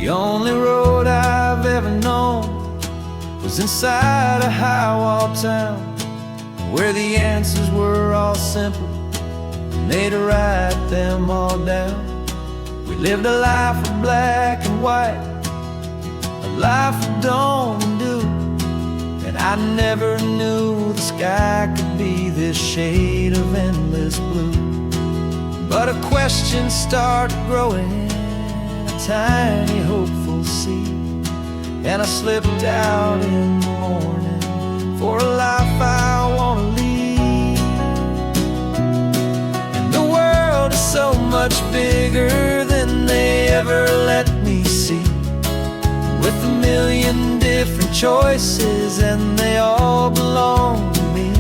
The only road I've ever known was inside a high-wall town, where the answers were all simple and they'd write them all down. We lived a life of black and white, a life of dawn and dew, and I never knew the sky could be this shade of endless blue. But a question started growing, a tiny hopeful seed, and I slipped out in the morning for a life I want to lead. And the world is so much bigger than they ever let me see, with a million different choices and they all belong to me.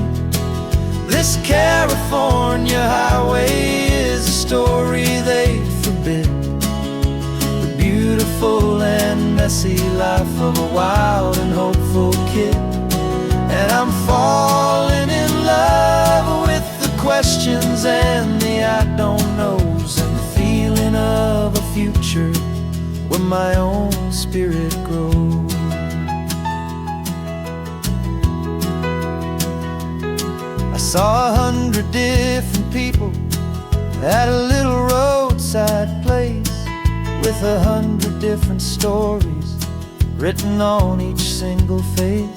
This California highway is a story they forbid, the beautiful and messy life of a wild and hopeful kid. And I'm falling in love with the questions and the I don't knows, and the feeling of a future where my own spirit grows. I saw 100 different people at a little roadside place, with 100 different stories written on each single face.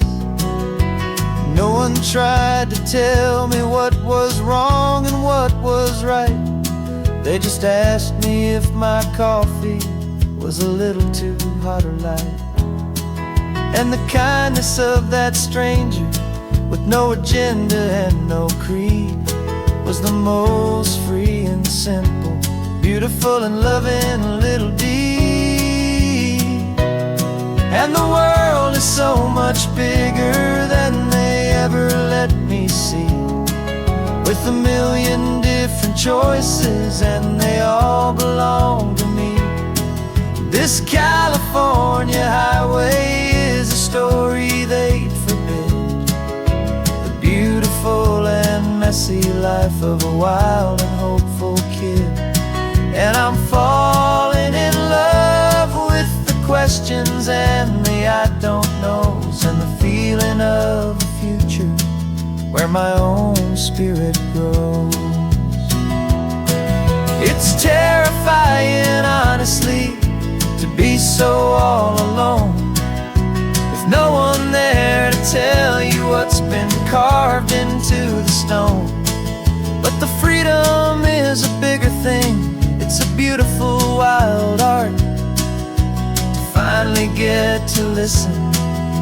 No one tried to tell me what was wrong and what was right. They just asked me if my coffee was a little too hot or light. And the kindness of that stranger, with no agenda and no creed, was the most free and simple, beautiful and loving little deed. And the world is so much bigger than they ever let me see, with a million different choices and they all belong to me. This California highway is a story they'd forbid, the beautiful and messy life of a wild and hopeful kid. And I'm falling in love with the questions and the I don't knows, and the feeling of a future where my own spirit grows. It's terrifying, honestly, to be so all alone, with no one there to tell you what's been carved into the stone. But the freedom is a bigger thing, it's a beautiful wild art, to finally get to listen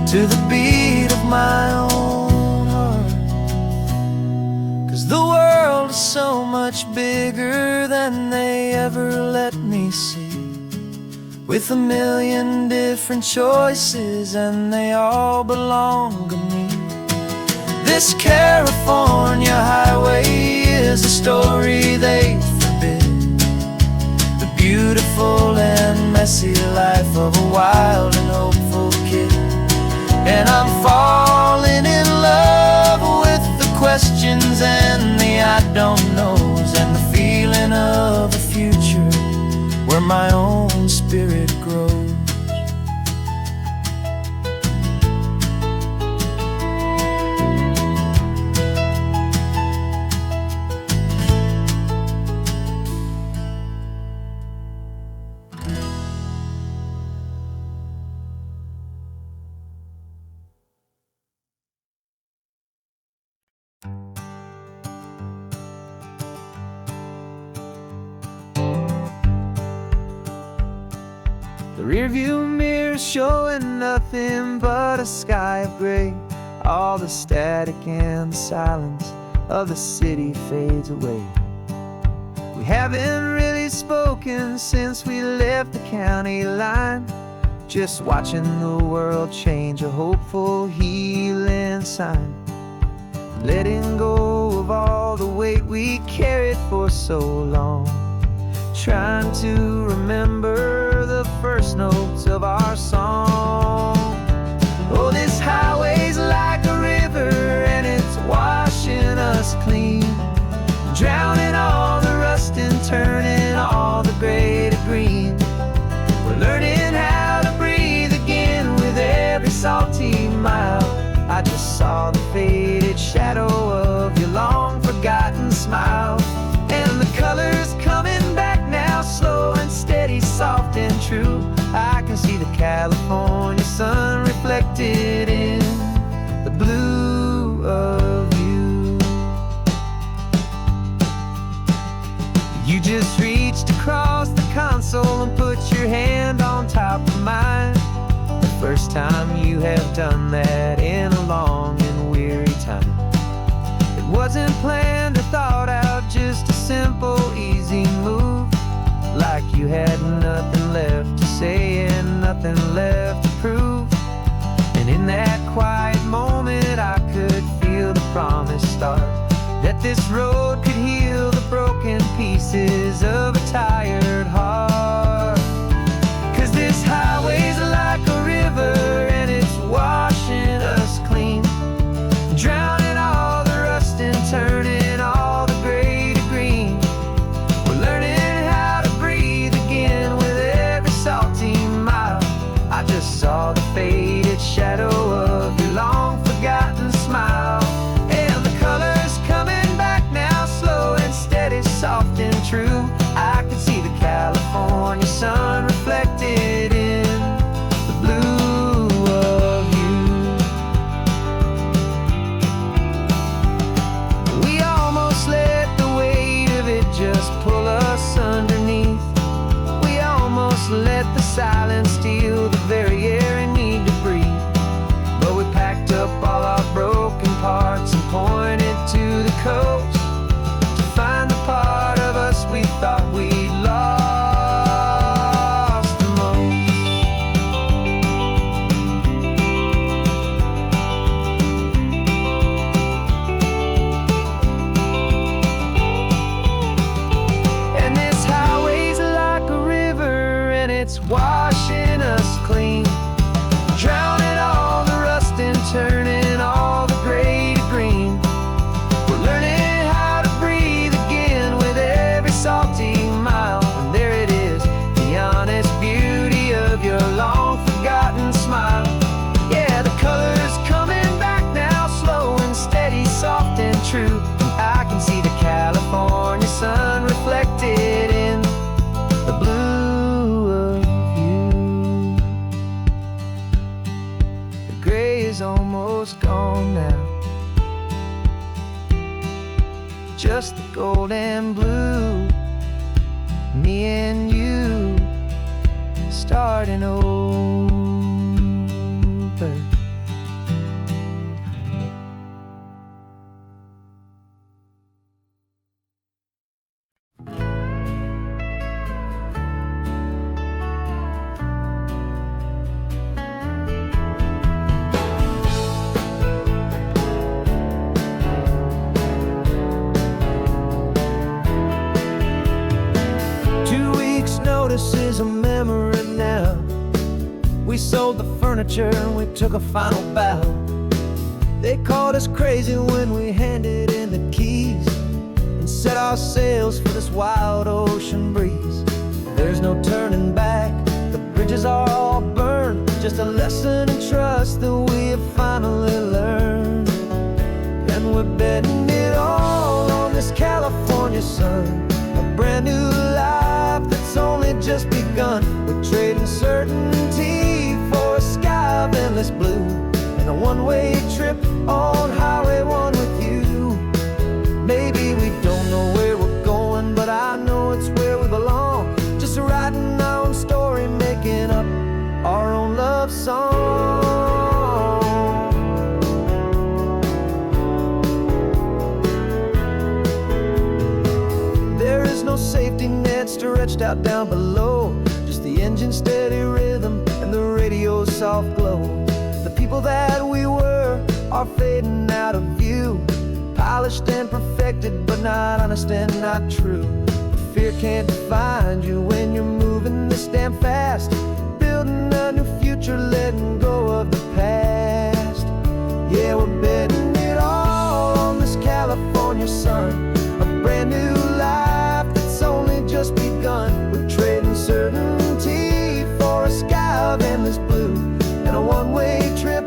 to the beat of my own heart. 'Cause the world is so much bigger than they ever let me see, with a million different choices and they all belong to me. This California highway is a story they forbid, the beautiful and messy life of a wild and hopeful kid. And I'm falling in love with the questions and the I don't knows, and the feeling of a future where my own spirit grows. The rearview mirror showing nothing but a sky of gray. All the static and the silence of the city fades away. We haven't really spoken since we left the county line, just watching the world change, a hopeful healing sign. Letting go of all the weight we carried for so long, trying to remember the first notes of our song. Oh, this highway's like a river and it's washing us clean, drowning all the rust and turning all the gray to green. We're learning how salty mile. I just saw the faded shadow of your long forgotten smile. And the colors coming back now, slow and steady, soft and true. I can see the California sun reflected in the blue of you. You just reached across the console and put your hand on top of mine. The first time you have done that in a long and weary time. It wasn't planned or thought out, just a simple, easy move. Like you had nothing left to say and nothing left to prove. And in that quiet moment I could feel the promise start, that this road could heal the broken pieces of a tired heart. 'Cause this highway's like a river and it's washing us clean, drowning all the rust and turning all the gray to green. We're learning how to breathe again with every salty mile. I just saw the faded shadow of your long forgotten smile. And the colors coming back now, slow and steady, soft and true. I could see the California sun reflected in the blue of you. We almost let the weight of it just pull us underneath. We almost let the silence steal the very air we need to breathe. But we packed up all our broken parts and pointed to the coast to find the part of us we thought we'd lost the most. And this highway's like a river and it's washing us clean, drowning all the rust and turning all the gray to green. We're learning how to breathe again with every salty mile. And there it is, the honest beauty of your long forgotten smile. Yeah, the colors coming back now, slow and steady, soft and true. I can see the California sun reflected in the blue of you. The gray is almost gone now, just the gold and blue. Me and you starting over. Notice is a memory now. We sold the furniture and we took a final bow. They called us crazy when we handed in the keys and set our sails for this wild ocean breeze. There's no turning back, the bridges are all burned, just a lesson in trust that we have finally learned. And we're betting it all on this California sun, a brand new life that's only just begun. We're trading certainty for a sky of endless blue and a one-way trip on Highway 1 with you. Maybe we don't know where we're going, but I know it's where we belong. Just writing our own story, making up our own love song. There is no safety net stretched out down below, just the engine's steady rhythm and the radio's soft glow. The people that we were are fading out of view, polished and perfected, but not honest and not true. Fear can't define you when you're moving this damn fast, building a new future, letting go of the past. Yeah, we're betting it all on this California sun, a brand new life that's only just begun. We're trading certainty for a sky of endless blue and a one-way trip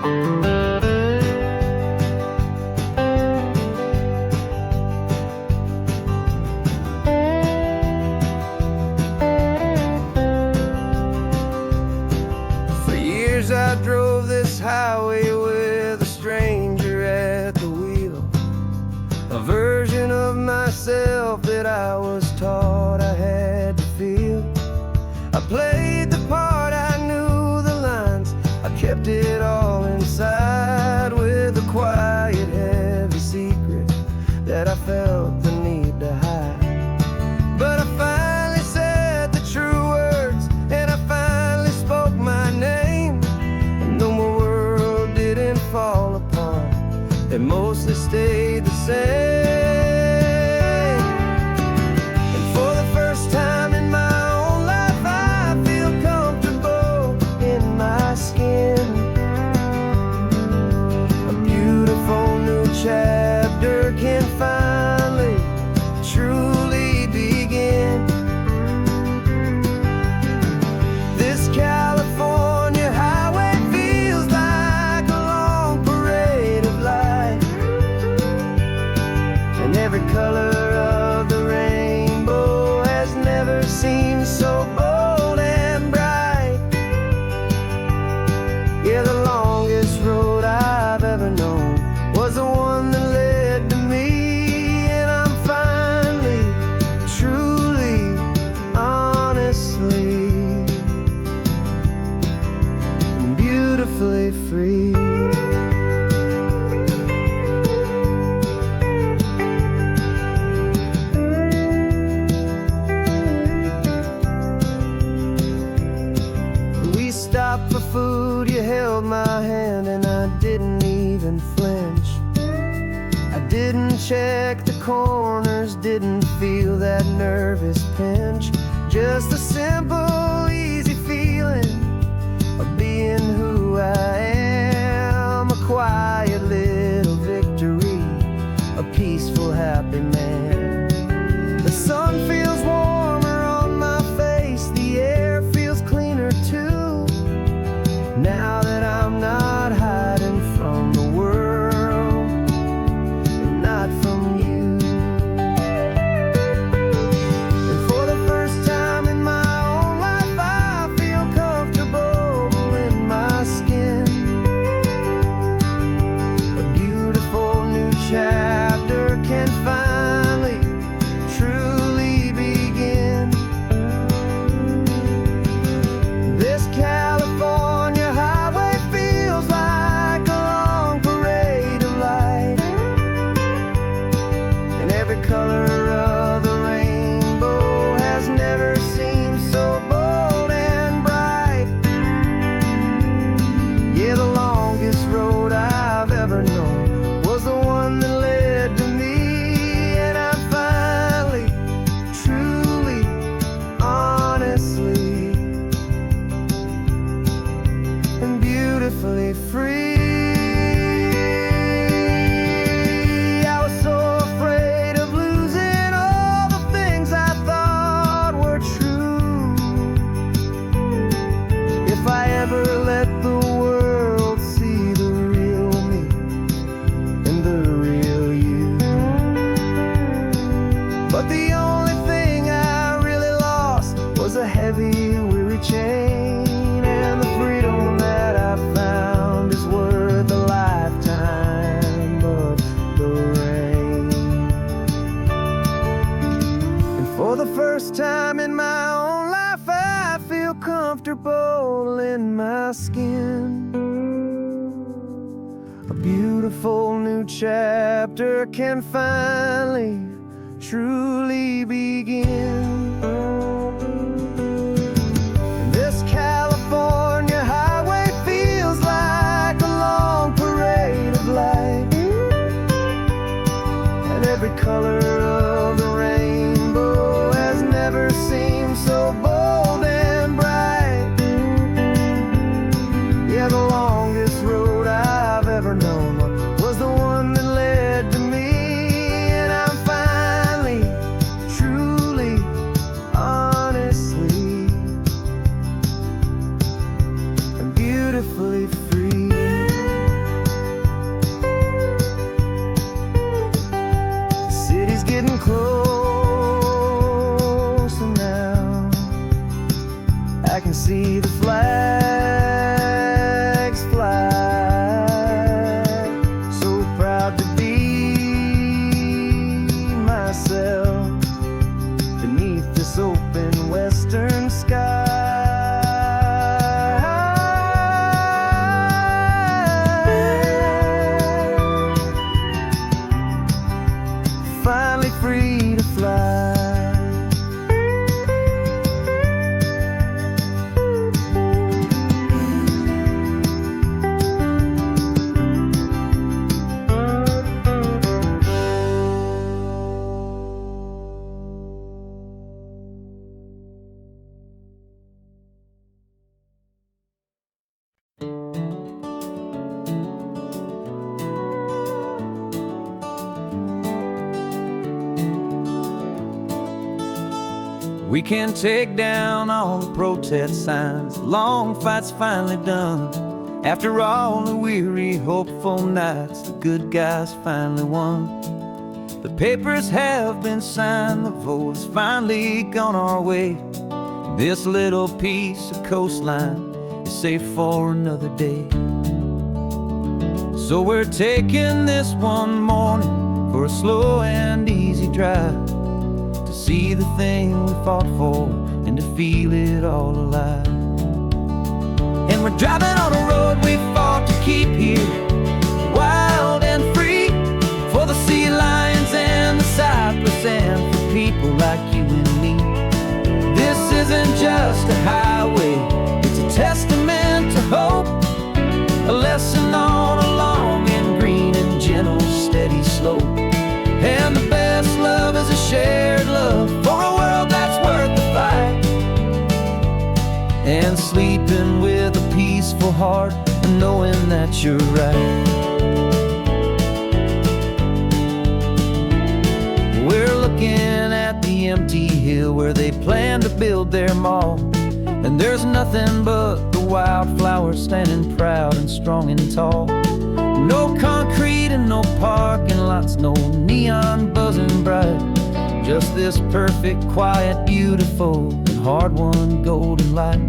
For years I drove this highway with a stranger at the wheel, a version of myself that I was taught I had to feel. I played the part, I knew the lines, I kept it all inside with a quiet, heavy secret that I felt the need to hide. But I finally said the true words, and I finally spoke my name. And though my world didn't fall apart, it mostly stayed the same. And for the first time in my own life, I feel comfortable in my skin. A beautiful new chapter can finally truly begin. This California highway feels like a long parade of light, and every color of the rainbow has never seemed so bold and bright. Yeah, the longest road I've ever known was the one that led to me, and I'm finally, truly, honestly, and beautifully free. We stopped for food, you held my hand, and I didn't even flinch. I didn't check the corners, didn't feel that nervous pinch. Just a simple, easy feeling of being who I am. A quiet little victory, a peaceful, happy man. The sun feels warmer on my face, the air feels cleaner too, now that I'm not hiding from the world, and not from you. And for the first time in my own life, I feel comfortable in my skin. A beautiful new chapter can finally, truly begin. This California highway feels like a long parade of light, and every color of the rainbow has never seemed so bold and bright. Yeah, the longest road I've ever known was the one that led to me, and I'm finally, truly, honestly, and beautifully free. I was so afraid of losing all the things I thought were true. If I ever let the world see the real me and the real you. But the only thing I really lost was a heavy, weary chain, and the freedom that I found is worth a lifetime of the rain. And for the first time in my own life, I feel comfortable in my skin. A beautiful new chapter can finally, truly begin. And this California highway feels like a long parade of light, and every color of the rainbow has never seemed so bold and bright. Yeah, the longest road I've ever known was the one that led to me, and I'm finally, truly, honestly, and beautifully free. I can see the flags fly. So proud to be myself beneath this open western sky. Finally free to fly. We can take down all the protest signs. Long fight's finally done. After all the weary, hopeful nights, the good guys finally won. The papers have been signed, the vote's finally gone our way. This little piece of coastline is safe for another day. So we're taking this one morning for a slow and easy drive, to see the thing we fought for and to feel it all alive. And we're driving on a road we fought to keep here, wild and free, for the sea lions and the cypress and for people like you and me. This isn't just a highway, it's a testament to hope, a lesson on a long and green and gentle steady slope. And the best love is a shared love for a world that's worth the fight, and sleeping with a peaceful heart and knowing that you're right. We're looking at the empty hill where they plan to build their mall, and there's nothing but the wildflowers standing proud and strong and tall. No concrete and no parking lots, no neon buzzing bright, just this perfect, quiet, beautiful, and hard-won golden light.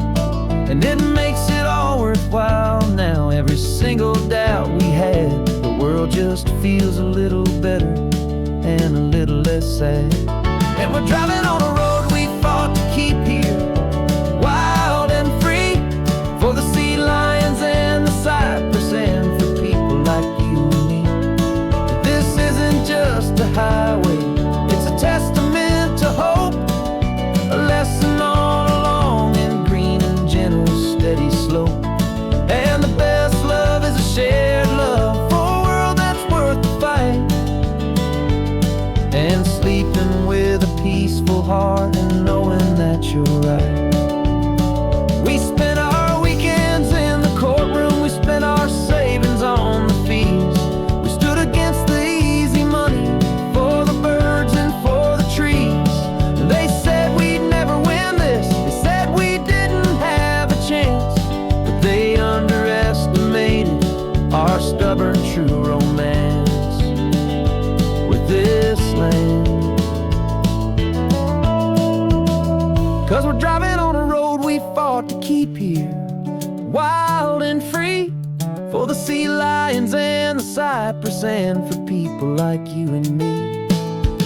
And it makes it all worthwhile now. Every single doubt we had, the world just feels a little better and a little less sad. And we're driving on a road we fought to keep here, wild and free, for the sea lions and the cypress and for people like you and me. This isn't just a highway, it's a testament to hope, a lesson on a long and green and gentle steady slope. And the best love is a shared love for a world that's worth the fight, and sleeping with a peaceful heart and knowing that you're right. We spent our weekends in the courtroom, we spent our savings on the fees. We stood against the easy money for the birds and for the trees. They said we'd never win this, they said we didn't have a chance, but they underestimated our stubborn true romance with this land. 'Cause we're driving on a road we fought to keep here, wild and free, for the sea lions and the cypress and for people like you and me.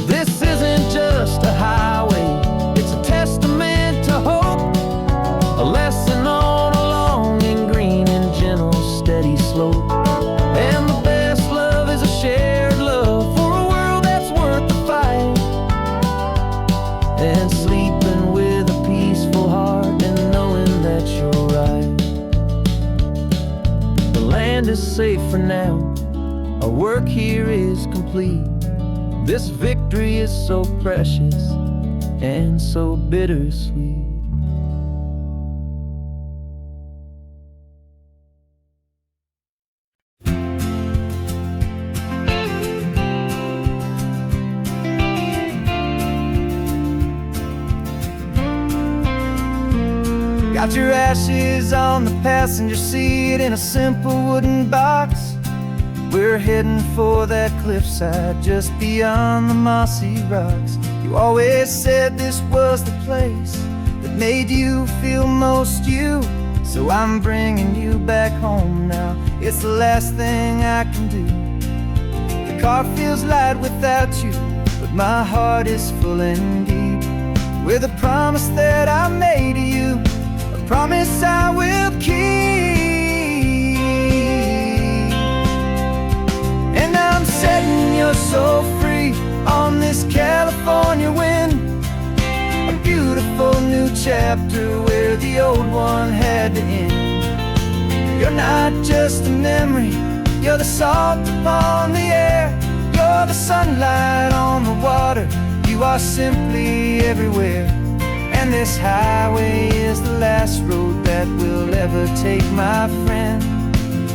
This isn't just a highway, it's a testament to hope, a lesson on a long and green and gentle steady slope. And the best love is a shared love for a world that's worth the fight, and sleeping with a peaceful heart and knowing that you're right. The land is safe for now, our work here is complete. This victory is so precious and so bittersweet. Got your ashes on the passenger seat in a simple wooden box. We're heading for that cliffside just beyond the mossy rocks. You always said this was the place that made you feel most you. So I'm bringing you back home now. It's the last thing I can do. The car feels light without you, but my heart is full and deep with a promise that I made to you, a promise I will keep. And I'm setting your soul free on this California wind, a beautiful new chapter where the old one had to end. You're not just a memory, you're the salt upon the air, you're the sunlight on the water, you are simply everywhere. And this highway is the last road that we'll ever take, my friend.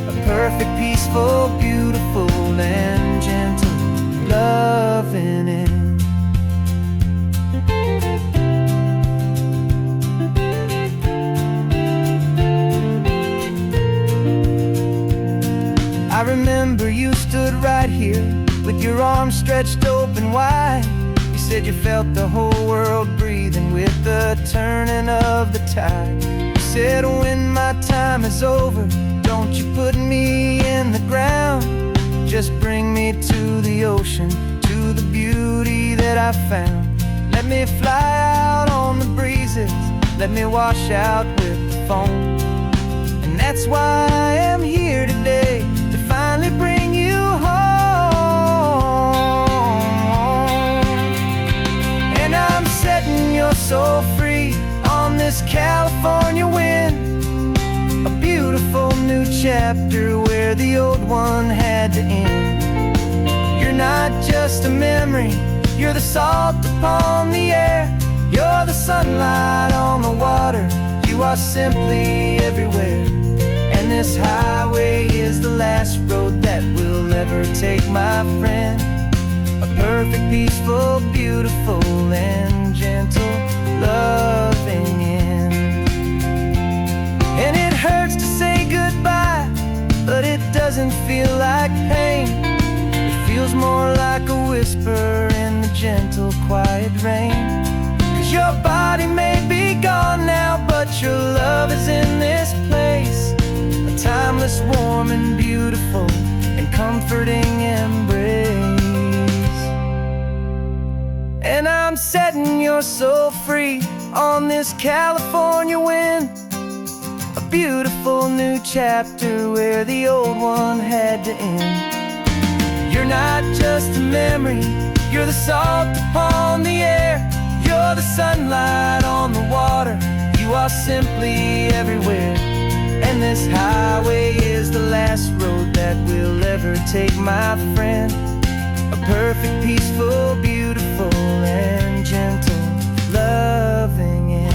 A perfect, peaceful, beautiful, and gentle loving end. I remember you stood right here with your arms stretched open wide. You said you felt the whole world breathing with the turning of the tide. You said, when my time is over, don't you put me in the ground, just bring me to the ocean, to the beauty that I found. Let me fly out on the breezes, let me wash out with the foam. And that's why I am here today, to finally bring you home. And I'm setting your soul free on this California wind, a beautiful new chapter where the old one had to end. You're not just a memory, you're the salt upon the air, you're the sunlight on the water, you are simply everywhere. And this highway is the last road that we'll ever take, my friend. A perfect, peaceful, beautiful, and gentle loving end. And it hurts to say goodbye, but it doesn't feel like pain. It feels more like a whisper in the gentle, quiet rain. 'Cause your body may be gone now, but your love is in this place, a timeless, warm, and beautiful, and comforting embrace. And I'm setting your soul free on this California wind, a beautiful new chapter where the old one had to end. You're not just a memory, you're the salt upon the air, you're the sunlight on the water, you are simply everywhere. And this highway is the last road that we'll ever take, my friend. A perfect, peaceful, beautiful, and gentle loving end.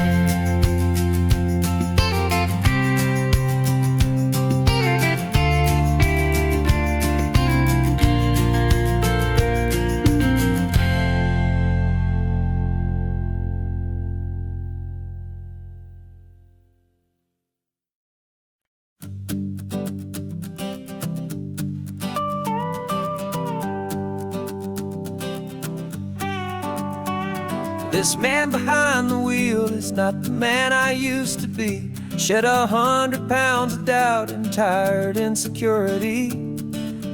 This man behind the wheel is not the man I used to be. Shed 100 pounds of doubt and tired insecurity.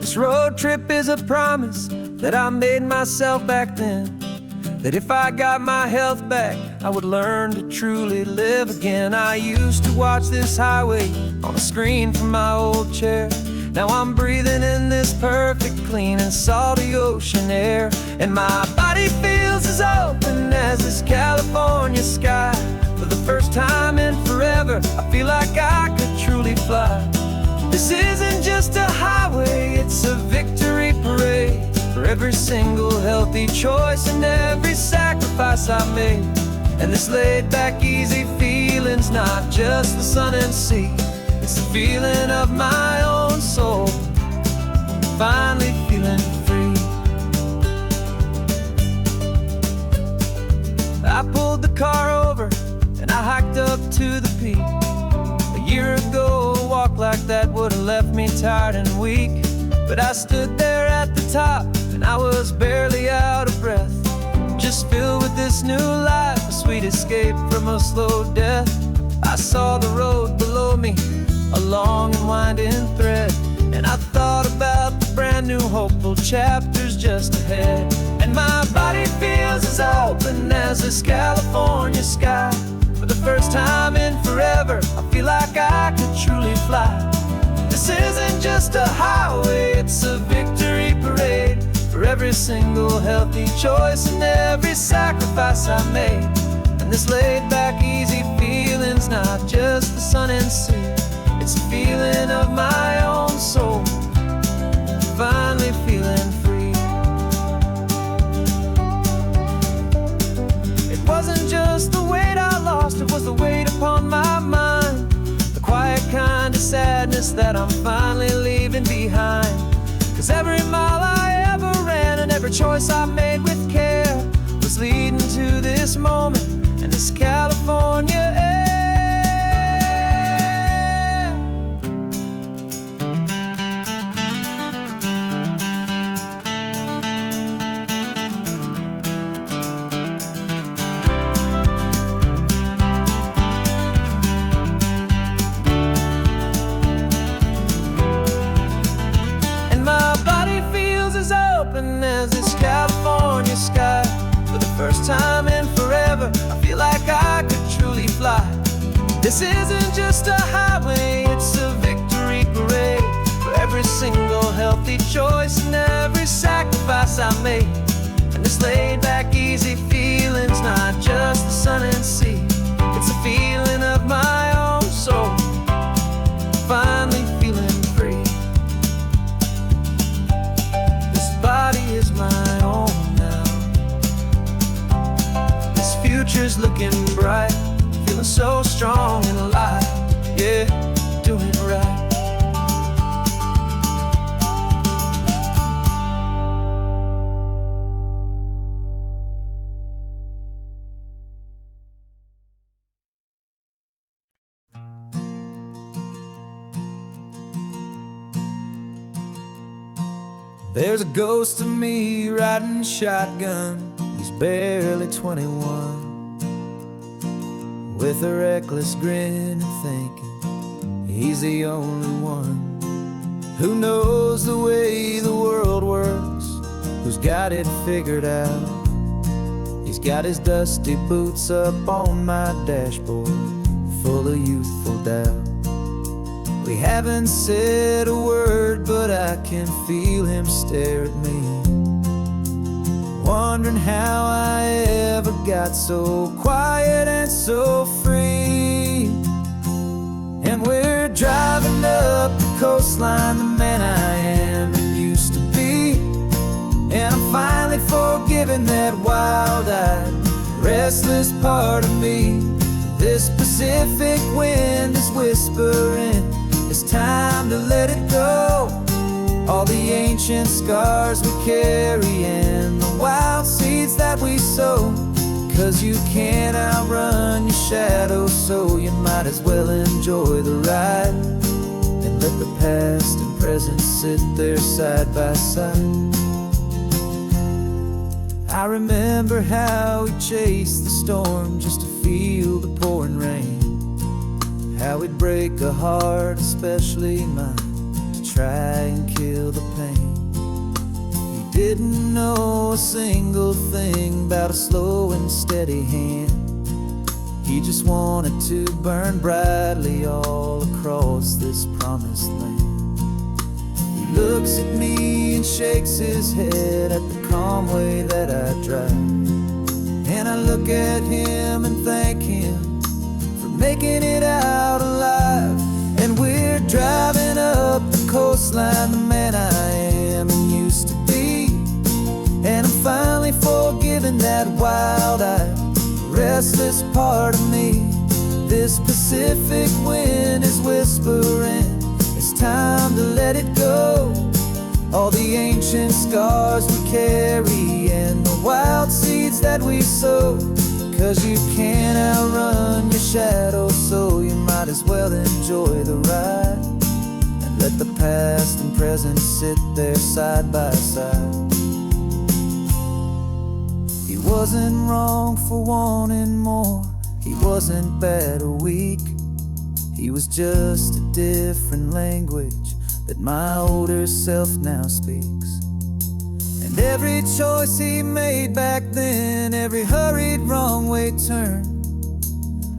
This road trip is a promise that I made myself back then, that if I got my health back, I would learn to truly live again. I used to watch this highway on a screen from my old chair. Now I'm breathing in this perfect, clean, and salty ocean air. And my body feels as open as this California sky. For the first time in forever, I feel like I could truly fly. This isn't just a highway, it's a victory parade for every single healthy choice and every sacrifice I made. And this laid back, easy feeling's not just the sun and sea, it's the feeling of my own soul, finally feeling free. I pulled the car over and I hiked up to the peak. A year ago, a walk like that would have left me tired and weak. But I stood there at the top and I was barely out of breath, just filled with this new life, a sweet escape from a slow death. I saw the road below me, a long and winding thread, and I thought about the brand new hopeful chapters just ahead. And my body feels as open as this California sky. For the first time in forever, I feel like I could truly fly. This isn't just a highway, it's a victory parade for every single healthy choice and every sacrifice I made. And this laid-back, easy feeling's not just the sun and sea, it's a feeling of my own soul, finally feeling free. It wasn't just the weight I lost, it was the weight upon my mind, the quiet kind of sadness that I'm finally leaving behind. 'Cause every mile I ever ran and every choice I made with care was leading to this moment and this California air. As this California sky, for the first time in forever, I feel like I could truly fly. This isn't just a highway, it's a victory parade for every single healthy choice and every sacrifice I made. And this laid-back, easy feeling's not just the sun and sea, it's a feeling of my own soul, finally feeling free. Body is my own now. This future's looking bright, feeling so strong and alive. Yeah, doing it right. There's a ghost of me riding shotgun. He's barely 21, with a reckless grin and thinking he's the only one who knows the way the world works, who's got it figured out. He's got his dusty boots up on my dashboard, full of youthful doubt. We haven't said a word, but I can feel him stare at me, wondering how I ever got so quiet and so free. And we're driving up the coastline, the man I am and used to be, and I'm finally forgiving that wild-eyed, restless part of me. This Pacific wind is whispering, it's time to let it go. All the ancient scars we carry and the wild seeds that we sow. 'Cause you can't outrun your shadow, so you might as well enjoy the ride and let the past and present sit there side by side. I remember how we chased the storm just to feel the pouring rain, how we'd break a heart, especially mine, to try and kill the pain. He didn't know a single thing about a slow and steady hand. He just wanted to burn brightly all across this promised land. He looks at me and shakes his head at the calm way that I drive, and I look at him and thank him making it out alive. And we're driving up the coastline, the man I am and used to be, and I'm finally forgiving that wild-eyed, restless part of me. This Pacific wind is whispering, it's time to let it go. All the ancient scars we carry and the wild seeds that we sow. 'Cause you can't outrun your shadow, so you might as well enjoy the ride and let the past and present sit there side by side. He wasn't wrong for wanting more. He wasn't bad or weak. He was just a different language that my older self now speaks. And every choice he made back then, every hurried wrong way turn,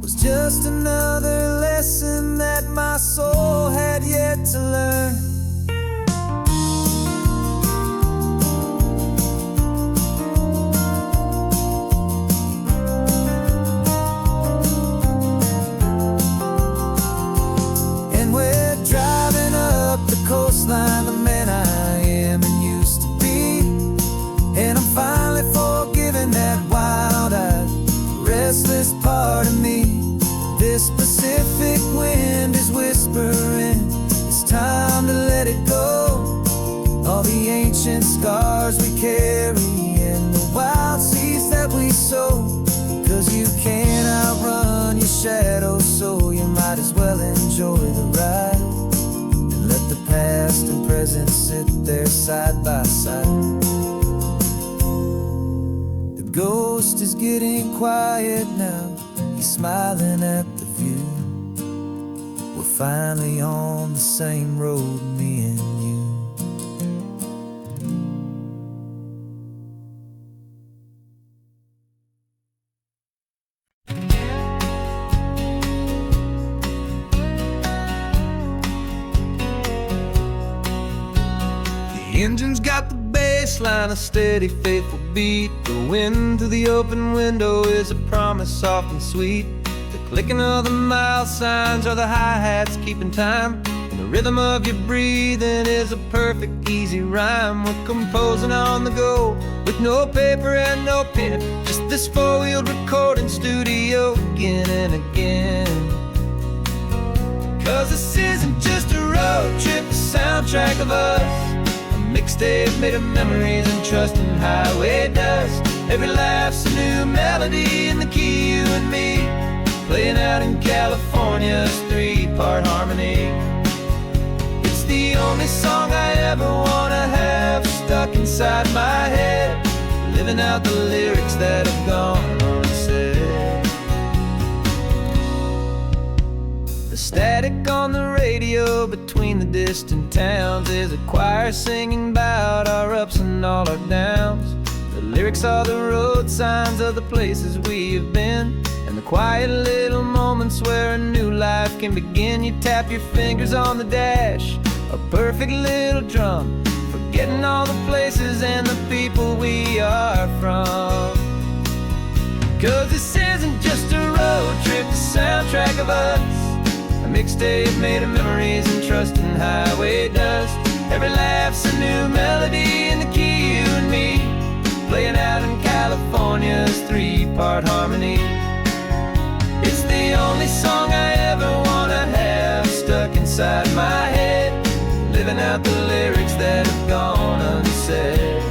was just another lesson that my soul had yet to learn. And we're driving up the coastline, the man I am and used to be. And I'm finally forgiving that wild-eyed, restless part of me. This Pacific wind is whispering, it's time to let it go. All the ancient scars we carry and the wild seeds that we sow. 'Cause you can't outrun your shadow, so you might as well enjoy the ride. And let the past and present sit there side by side. The ghost is getting quiet now, he's smiling at the view. We're finally on the same road, me and you. The engine's got the bass line, a steady, faithful beat. The wind through the open window is a promise soft and sweet. The clicking of the mile signs are the hi-hats keeping time. And the rhythm of your breathing is a perfect, easy rhyme. We're composing on the go with no paper and no pen, just this four-wheeled recording studio again and again. 'Cause this isn't just a road trip, the soundtrack of us. Mixtape made of memories and trust in highway dust. Every laugh's a new melody in the key, you and me, playing out in California's three-part harmony. It's the only song I ever wanna have stuck inside my head, living out the lyrics that have gone unsaid. The static on the radio between the distant towns is a choir singing about our ups and all our downs. The lyrics are the road signs of the places we have been, and the quiet little moments where a new life can begin. You tap your fingers on the dash, a perfect little drum, forgetting all the places and the people we are from. 'Cause this isn't just a road trip, the soundtrack of us. A mixtape made of memories and trust in highway dust. Every laugh's a new melody in the key, you and me, playing out in California's three-part harmony. It's the only song I ever wanna have stuck inside my head, living out the lyrics that have gone unsaid.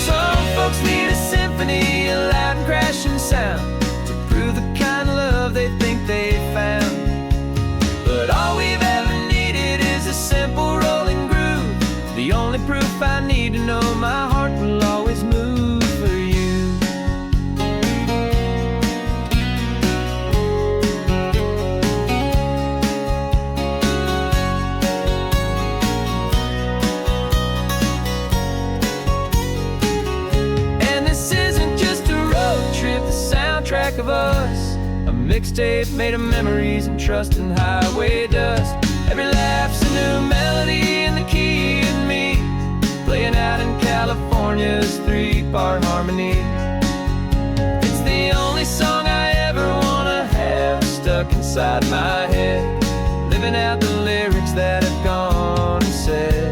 Some folks need a symphony, a loud and crashing sound, to prove the kind of love they think they found. But all we've ever needed is a simple rolling groove, the only proof I need to know my heart will always move for you. And this isn't just a road trip, the soundtrack of us. A mixtape made of memories and trust in highway dust. Every laugh's a new melody in the key and me, playing out in California's three-part harmony. It's the only song I ever wanna have stuck inside my head, living out the lyrics that have gone unsaid.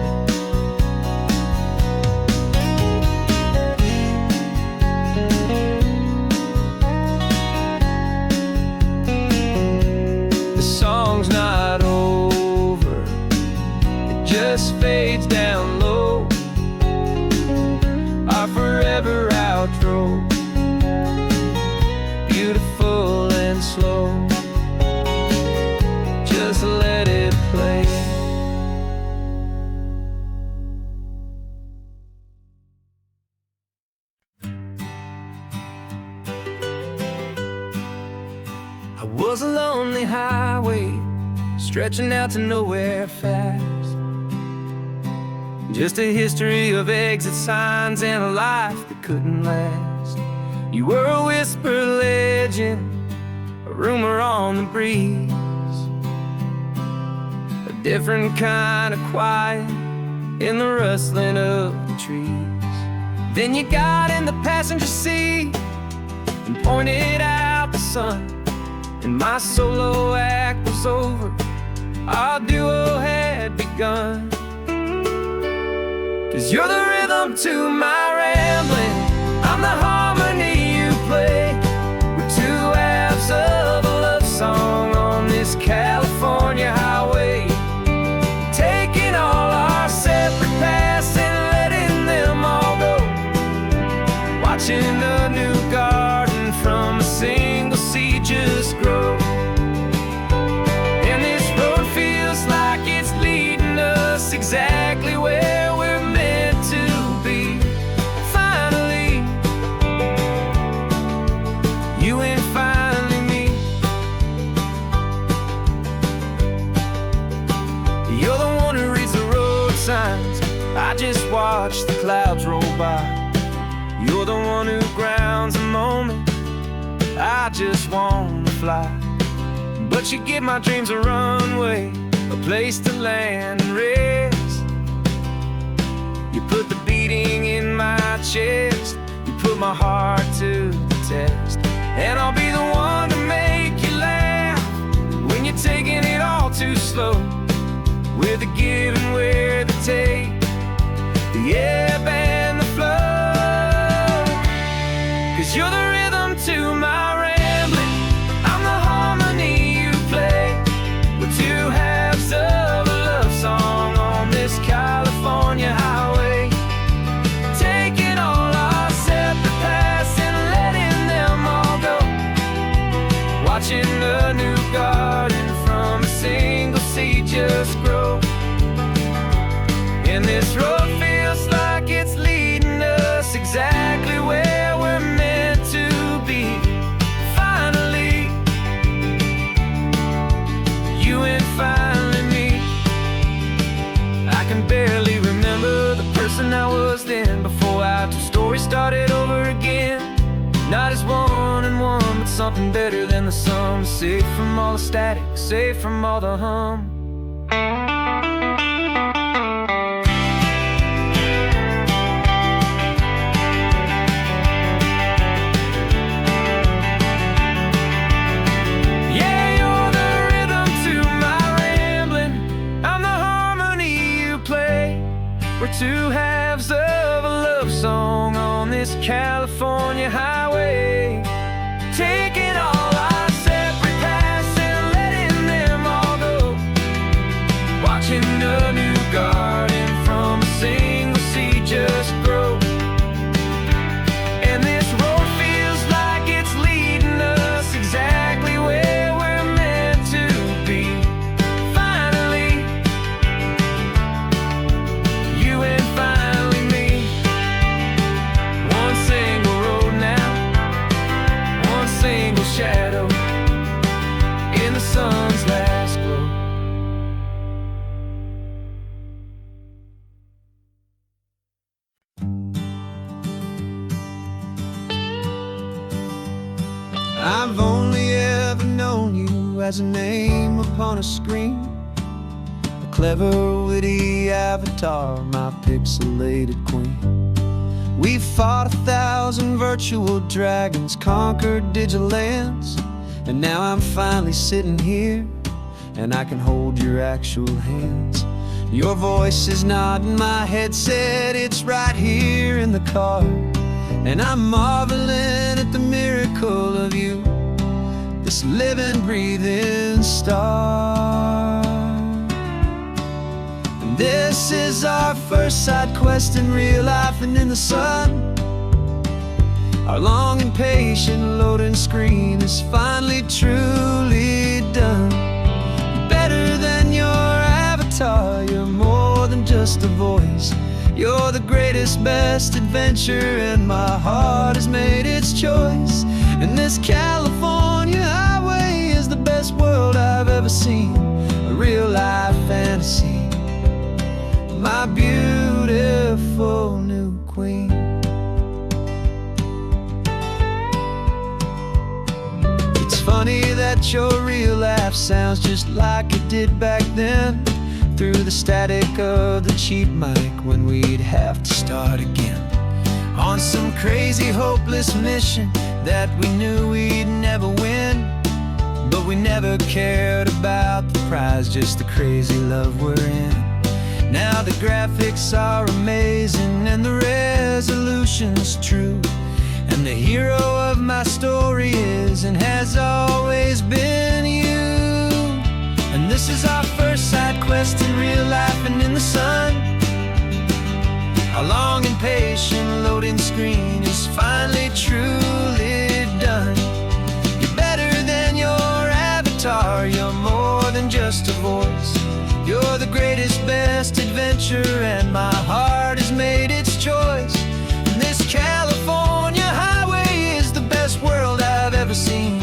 Song's not over, it just fades down low. Our forever outro, beautiful and slow. Just let it I was a lonely highway, stretching out to nowhere fast. Just a history of exit signs and a life that couldn't last. You were a whisper legend, a rumor on the breeze, a different kind of quiet in the rustling of the trees. Then you got in the passenger seat and pointed out the sun, and my solo act was over, our duo had begun. 'Cause you're the rhythm to my rambling, I'm the harmony you play. We're two halves of a love song on this California highway, taking all our separate paths and letting them all go, watching a new garden from a single seed just grow. And this road feels like it's leading us exactly where we're meant to be. Finally, you and finally me. You're the one who reads the road signs, I just watch the clouds roll by. You're the one who grounds a moment, I just wanna fly. But you give my dreams a runway, a place to land and rest. You put the beating in my chest, you put my heart to the test. And I'll be the one to make you laugh when you're taking it all too slow. We're the give and we're the take, the ebb and the flow. 'Cause you're the rhythm to my rambling, I'm the harmony you play. We're two halves of a love song on this California highway, taking all our separate paths and letting them all go, watching a new garden from a single seed just grow. And this road feels like it's leading us exactly where we're meant to be. Finally, you and finally me. I can barely remember the person I was then, before our two stories started over again. Not as one and one, but something better than the sum. Safe from all the static, safe from all the hum. We're two halves of a love song on this California highway, taking all our separate paths and letting them all go, watching a new garden from a single seed just grow. And this road feels like it's leading us exactly where we're meant to be. Finally, you and finally me. One single road now, one single shadow in the sun's last glow. I've only ever known you as a name upon a screen, a clever, witty avatar, my pixelated queen. We fought 1,000 virtual dragons, conquered digital lands, and now I'm finally sitting here, and I can hold your actual hands. Your voice is not in my headset, it's right here in the car, and I'm marveling at the miracle of you, this living, breathing star. And this is our first side quest in real life and in the sun. Our long and patient loading screen is finally truly done. Better than your avatar, you're more than just a voice. You're the greatest, best adventure, and my heart has made its choice. And this California highway laugh sounds just like it did back then, through the static of the cheap mic, when we'd have to start again on some crazy hopeless mission that we knew we'd never win. But we never cared about the prize, just the crazy love we're in. Now the graphics are amazing and the resolution's true, and the hero of my story is and has always been you. And this is our first side quest in real life and in the sun. Our long and patient loading screen is finally truly done. You're better than your avatar, you're more than just a voice. You're the greatest, best adventure, and my heart has made its choice. And this California highway is the best world I've ever seen,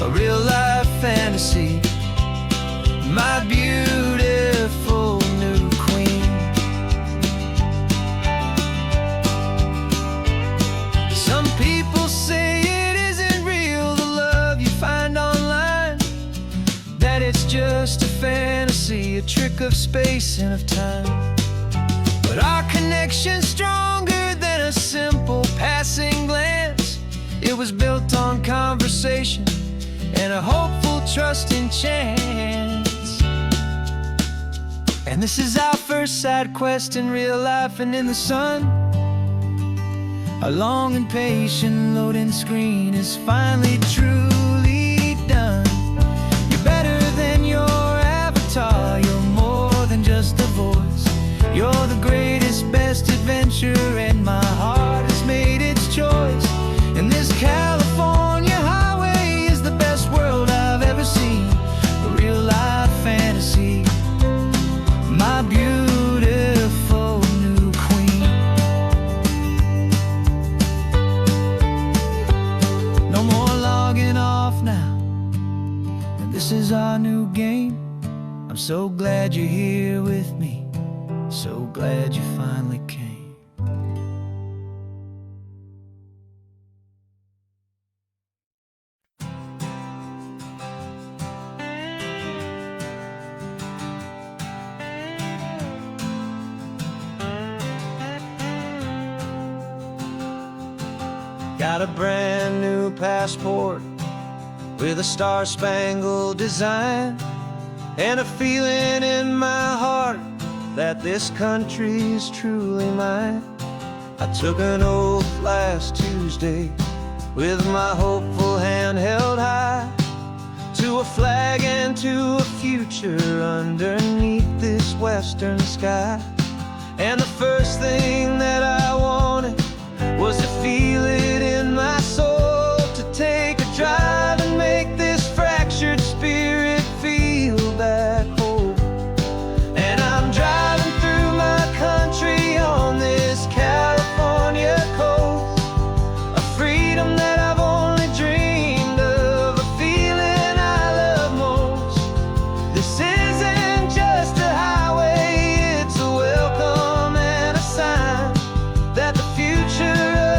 a real life fantasy, my beautiful new queen. Some people say it isn't real, the love you find online, that it's just a fantasy, a trick of space and of time. But our connection's stronger than a simple passing glance. It was built on conversation and a hopeful, trusting chance. And this is our first side quest in real life and in the sun. Our long and patient loading screen is finally truly done. You're better than your avatar, you're more than just a voice. You're the greatest, best adventure, and my heart has made its choice. And this California highway is the best world I've ever seen, a real life fantasy, my beautiful new queen. No more logging off now, and this is our new game. I'm so glad you're here with me, so glad you finally came. Got a brand new passport with a star-spangled design, and a feeling in my heart that this country's truly mine. I took an oath last Tuesday with my hopeful hand held high, to a flag and to a future underneath this western sky. And the first thing that I wanted was to feel it in my soul, to take a drive and make this fractured spirit feel back home. And I'm driving through my country on this California coast, a freedom that I've only dreamed of, a feeling I love most. This isn't just a highway, it's a welcome and a sign that the future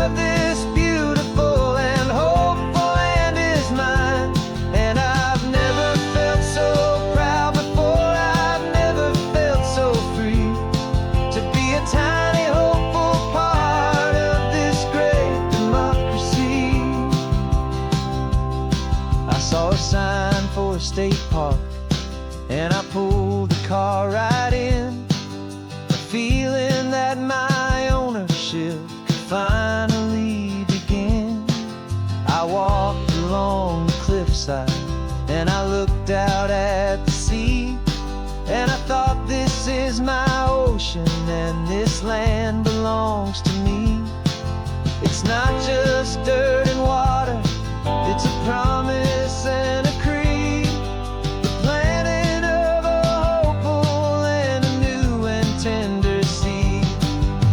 of this beautiful and hopeful land is mine. And I've never felt so proud before, I've never felt so free, to be a tiny hopeful part of this great democracy. I saw a sign for a state park, and I pulled the car right in, a feeling that my ownership could finally begin. I walked along the cliffside and I looked out at the sea, and I thought, this is my ocean and this land belongs to me. It's not just dirt and water, it's a promise and a creed, the planting of a hopeful and a new and tender seed.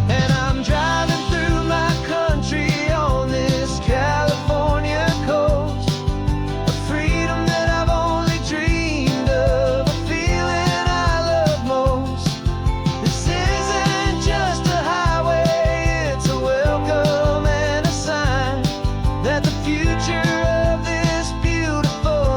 And I'm driving through my country on this California coast, a freedom that I've only dreamed of, a feeling I love most. This isn't just a highway, it's a welcome and a sign that the future of this beautiful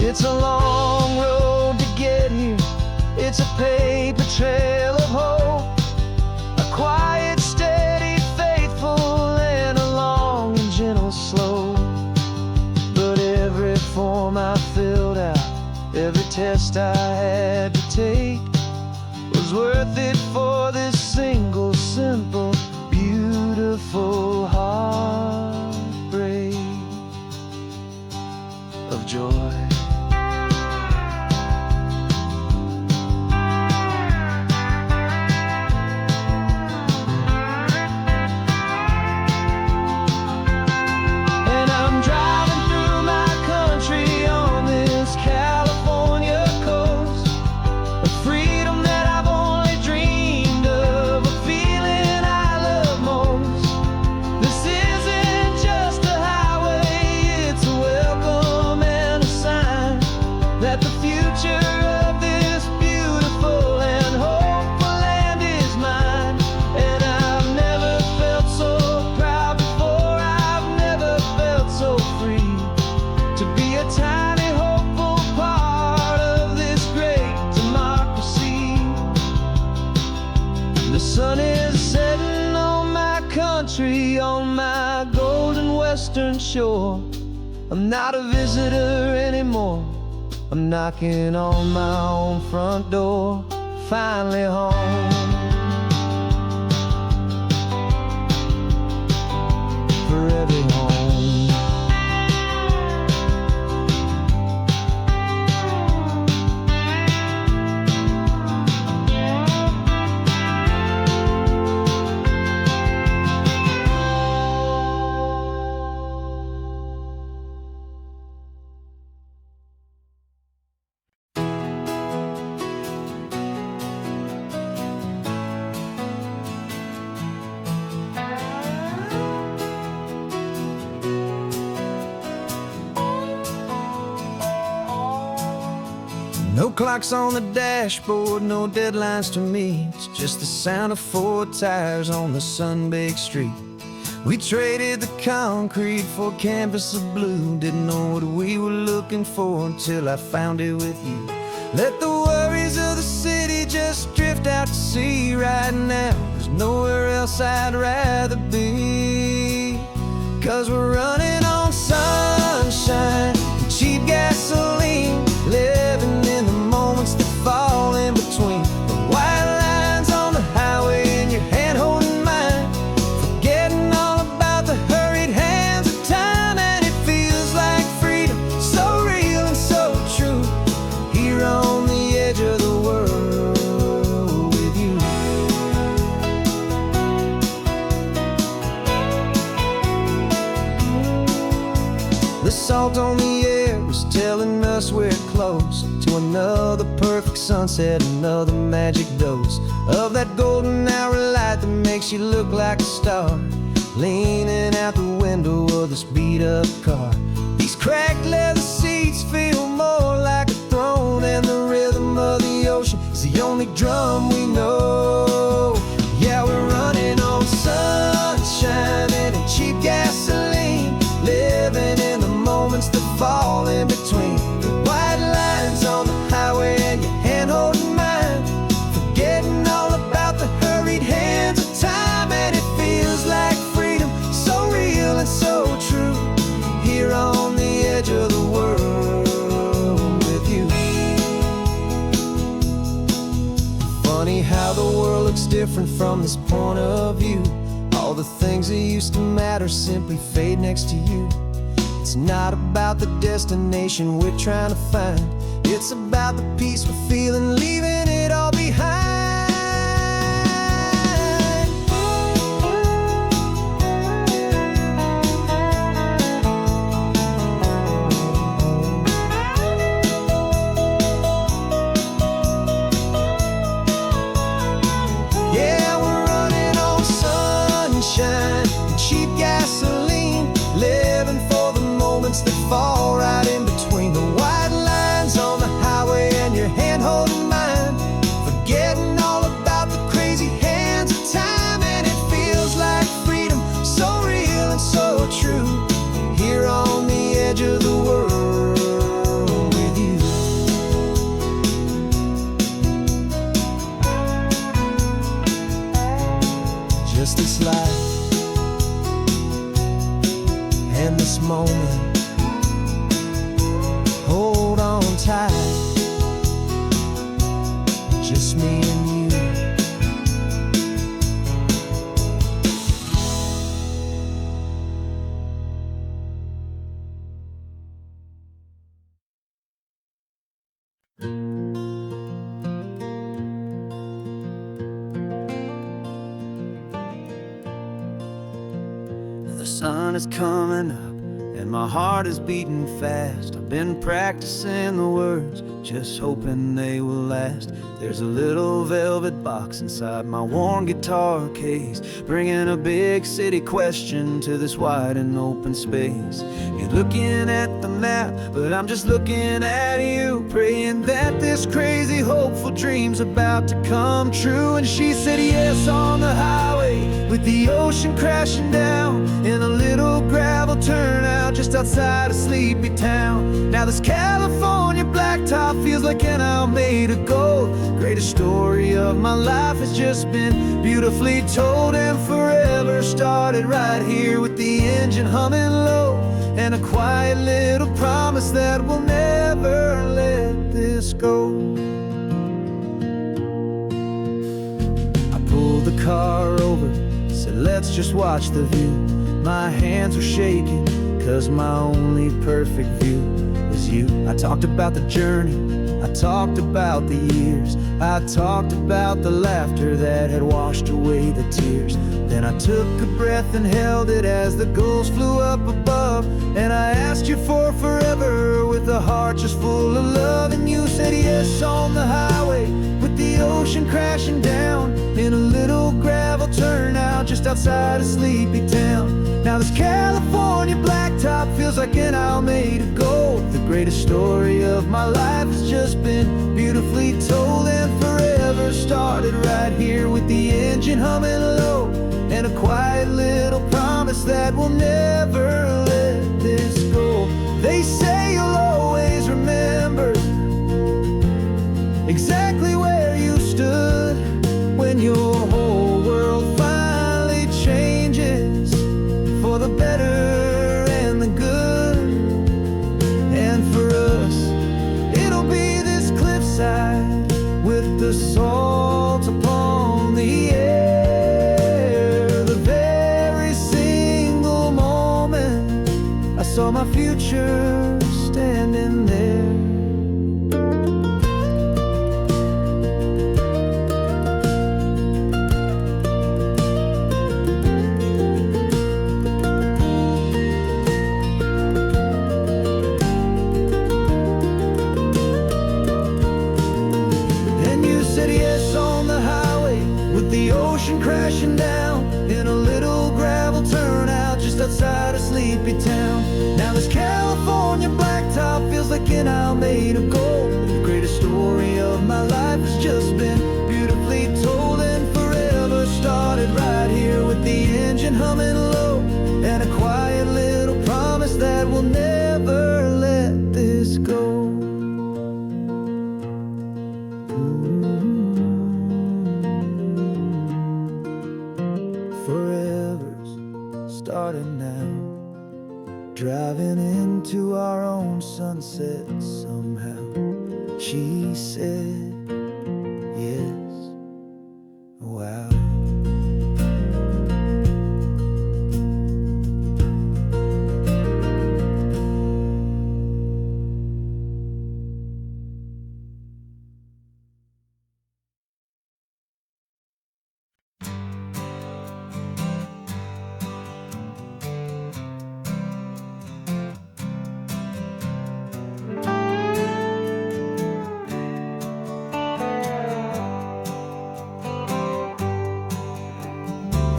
It's a long road to get here. It's a paper trail of hope, a quiet, steady, faithful, and a long and gentle slope. But every form I filled out, every test I had to take, was worth it for this single, simple, beautiful heartbreak of joy. On my golden western shore, I'm not a visitor anymore. I'm knocking on my own front door, finally home. Forever home. No clocks on the dashboard, no deadlines to meet. It's just the sound of 4 tires on the sun-baked street. We traded the concrete for a canvas of blue. Didn't know what we were looking for until I found it with you. Let the worries of the city just drift out to sea right now. There's nowhere else I'd rather be. 'Cause we're running on sunshine and cheap gasoline, living in the moments that fall in between. The white lines on the highway and your hand holding mine, forgetting all about the hurried hands of time. And it feels like freedom, so real and so true, here on the edge of the world with you. The salt on the air is telling us we're close to another perfect sunset, another magic dose of that golden hour light that makes you look like a star, leaning out the window of this beat-up car. These cracked leather seats feel more like a throne, and the rhythm of the ocean is the only drum we know. Yeah, we're running on sunshine and cheap gasoline, living in the moments that fall in between. The white lines on the highway and your hand holding mine, forgetting all about the hurried hands of time. And it feels like freedom, so real and so true, here on the edge of the world with you. Funny how the world looks different from this point of view. All the things that used to matter simply fade next to you. It's not about the destination we're trying to find, it's about the peace we're feeling, leaving it all behind. Yeah, we're running on sunshine and cheap gasoline, living for the moments that fall right in between. The white lines on the highway and your hand holding mine, forgetting just me and you. The sun is coming up and my heart is beating fast. I've been practicing the words, just hoping they will last. There's a little velvet box inside my worn guitar case, bringing a big city question to this wide and open space. You're looking at the map, but I'm just looking at you, praying that this crazy hopeful dream's about to come true. And she said yes on the highway, with the ocean crashing down in a little gravel turnout just outside of sleepy town. Now this California blacktop feels like an isle made of gold. Greatest story of my life has just been beautifully told, and forever started right here with the engine humming low, and a quiet little promise that we'll never let this go. I pulled the car over, said let's just watch the view. My hands were shaking, cause my only perfect view was you. I talked about the journey, I talked about the years, I talked about the laughter that had washed away the tears. Then I took a breath and held it as the gulls flew up above, and I asked you for forever with a heart just full of love. And you said yes on the highway, with the ocean crashing down in a little gravel turnout just outside of sleepy town. Now this California blacktop feels like an isle made of gold. The greatest story of my life has just been beautifully told, and forever started right here with the engine humming low, and a quiet little promise that we'll never let this go. They say you'll always remember exactly where you stood when your whole world finally changes for the better and the good. And for us, it'll be this cliffside with the salt upon the air. The very single moment I saw my future standing there. Crashing down in a little gravel turnout just outside of sleepy town. Now this California blacktop feels like an isle made of gold. The greatest story of my life has just been beautifully told, and forever started right here with the engine humming low, and a quiet little promise that we'll never let this go. Starting now, driving into our own sunset somehow. She said yes, wow.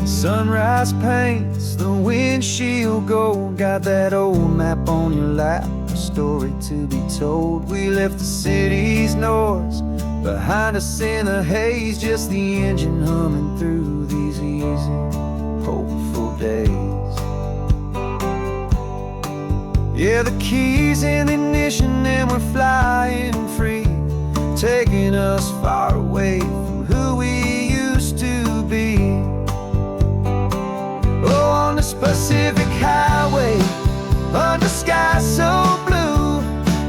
Sunrise paints the windshield gold. Got that old map on your lap, a story to be told. We left the city's noise behind us in the haze, just the engine humming through these easy, hopeful days. Yeah, the keys in the ignition and we're flying free, taking us far away from who we used to be. Oh, on this Pacific highway, under sky so blue,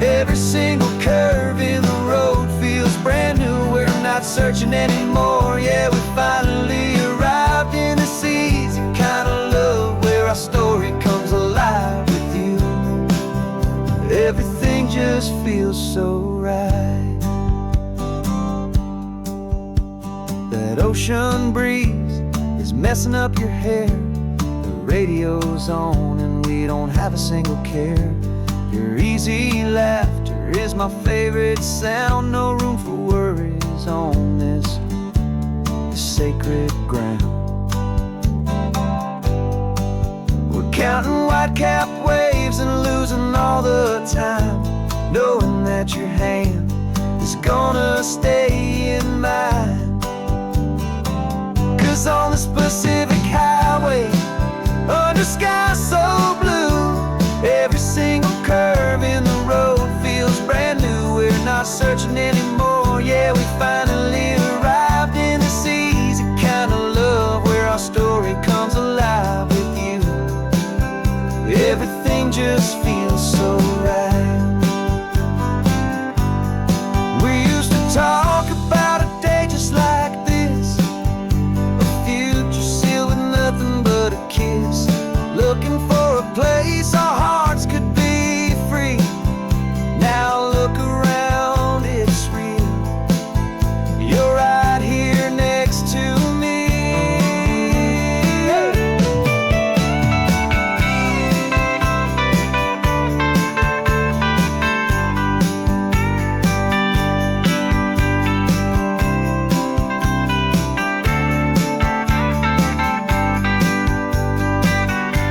every single curve in the road feels brand new. We're not searching anymore. Yeah, we finally arrived in this easy kind of love where our story comes alive with you. Everything just feels so right. That ocean breeze is messing up your hair. The radio's on and we don't have a single care. Your easy laughter is my favorite sound. No room for worries on this sacred ground. We're counting white-capped waves and losing all the time, knowing that your hand is gonna stay in mine. 'Cause on this Pacific highway, under sky so blue, every single curve in the road feels brand new. We're not searching anymore. Yeah, we finally arrived in this easy kind of love where our story comes alive with you. Everything just feels so right. We used to talk about a day just like this, a future sealed with nothing but a kiss, looking for a place our hearts could be free. Now look around, it's real. You're right here next to me.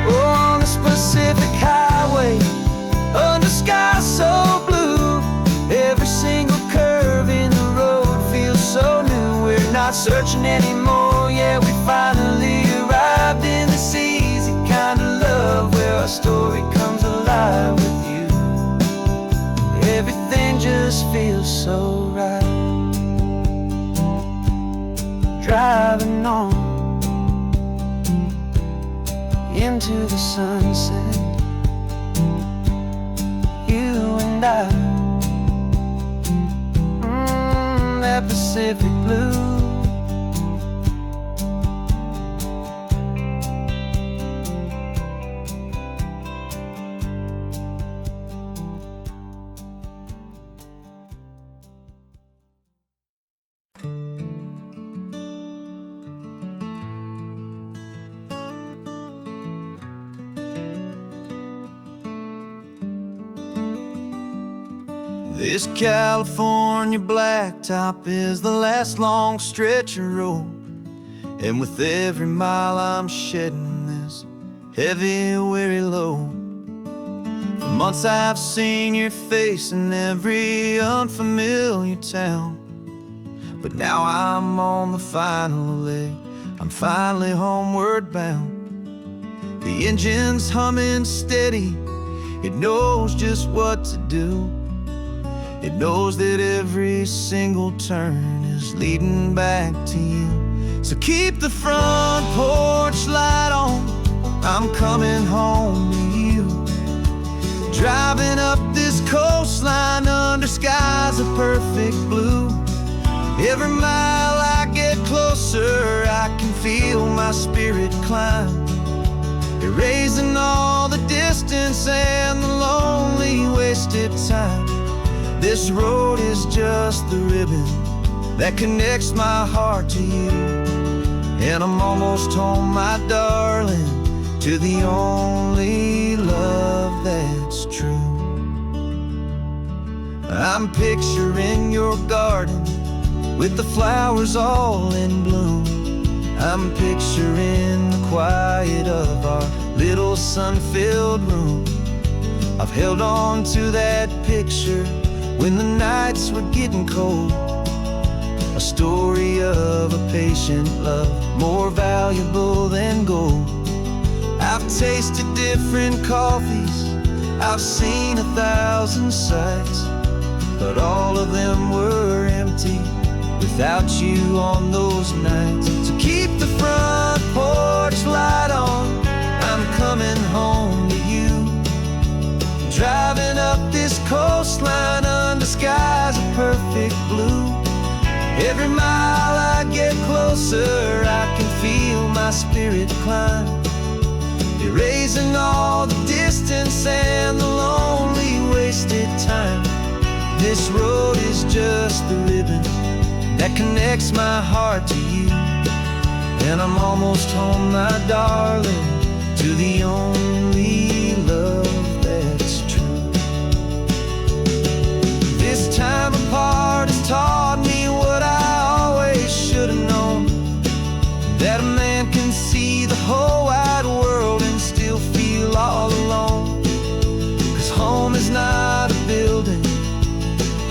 On this Pacific highway, under sky so blue, every single curve in the road feels so new. We're not searching anymore. Yeah, we finally arrived in this easy kind of love where our story comes alive with you. Everything just feels so right. Driving on into the sunset, you and I, that Pacific blue. This California blacktop is the last long stretch of road, and with every mile I'm shedding this heavy, weary load. For months I've seen your face in every unfamiliar town, but now I'm on the final leg, I'm finally homeward bound. The engine's humming steady, it knows just what to do. It knows that every single turn is leading back to you. So keep the front porch light on, I'm coming home to you. Driving up this coastline under skies of perfect blue. Every mile I get closer, I can feel my spirit climb, erasing all the distance and the lonely wasted time. This road is just the ribbon that connects my heart to you, and I'm almost home, my darling, to the only love that's true. I'm picturing your garden with the flowers all in bloom. I'm picturing the quiet of our little sun-filled room. I've held on to that picture when the nights were getting cold, a story of a patient love more valuable than gold. I've tasted different coffees, I've seen 1,000 sights, but all of them were empty without you on those nights. So keep the front porch light on, I'm coming home to you. Driving up this coastline under skies of perfect blue. Every mile I get closer, I can feel my spirit climb, erasing all the distance and the lonely wasted time. This road is just the ribbon that connects my heart to you, and I'm almost home, my darling, to the only love that's true. This time apart has taught me what I always should have known, that a man can see the whole wide world and still feel all alone. 'Cause home is not a building,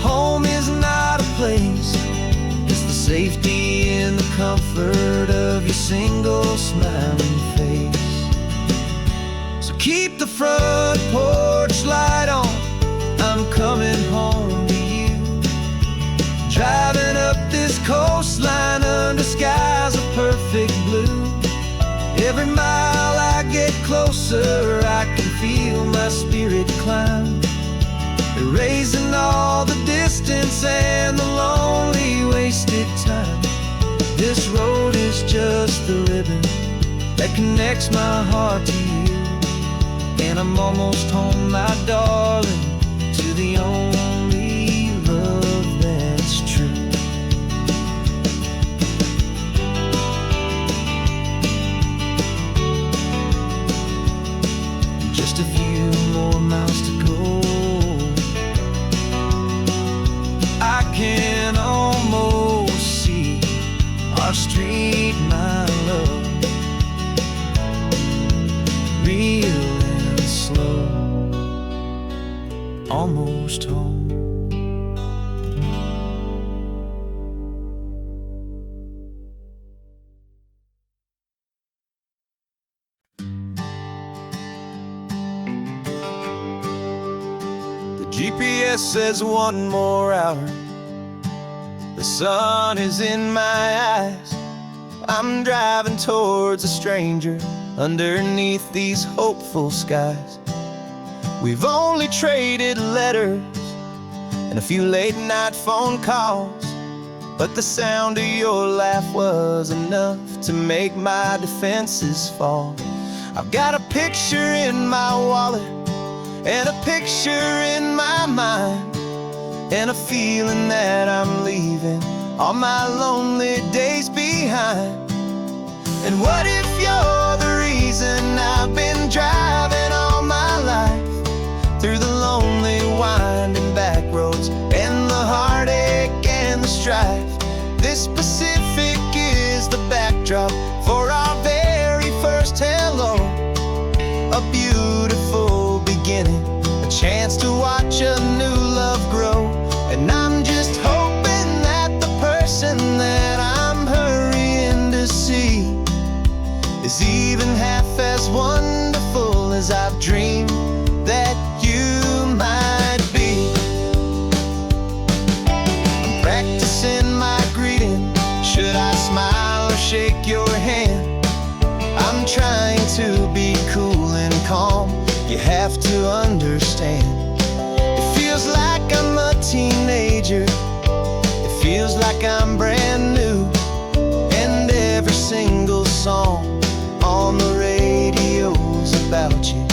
home is not a place, it's the safety and the comfort of your single smiling face. So keep the front porch light on, I'm coming home to you. Driving up this coastline under skies of perfect blue. Every mile I get closer, I can feel my spirit climb, erasing all the distance and the lonely wasted time. This road is just the ribbon that connects my heart to you, and I'm almost home, my darling, to the only love that's true. Just a few more miles to go, I can almost see our street, my love, real and slow, almost home. The GPS says one more hour, the sun is in my eyes. I'm driving towards a stranger underneath these hopeful skies. We've only traded letters and a few late night phone calls, but the sound of your laugh was enough to make my defenses fall. I've got a picture in my wallet and a picture in my mind, and a feeling that I'm leaving all my lonely days behind. And what if you're the reason I've been driving all my life, through the lonely winding back roads and the heartache and the strife? This Pacific is the backdrop for our very first hello, a beautiful beginning, a chance to watch a new love grow. And I'm just hoping that the person that I'm hurrying to see is even half as wonderful as I've dreamed that you might be. I'm practicing my greeting, should I smile or shake your hand? I'm trying to be cool and calm, you have to understand. It feels like I'm a teenager, it feels like I'm brand new, and every single song on the radio's about you.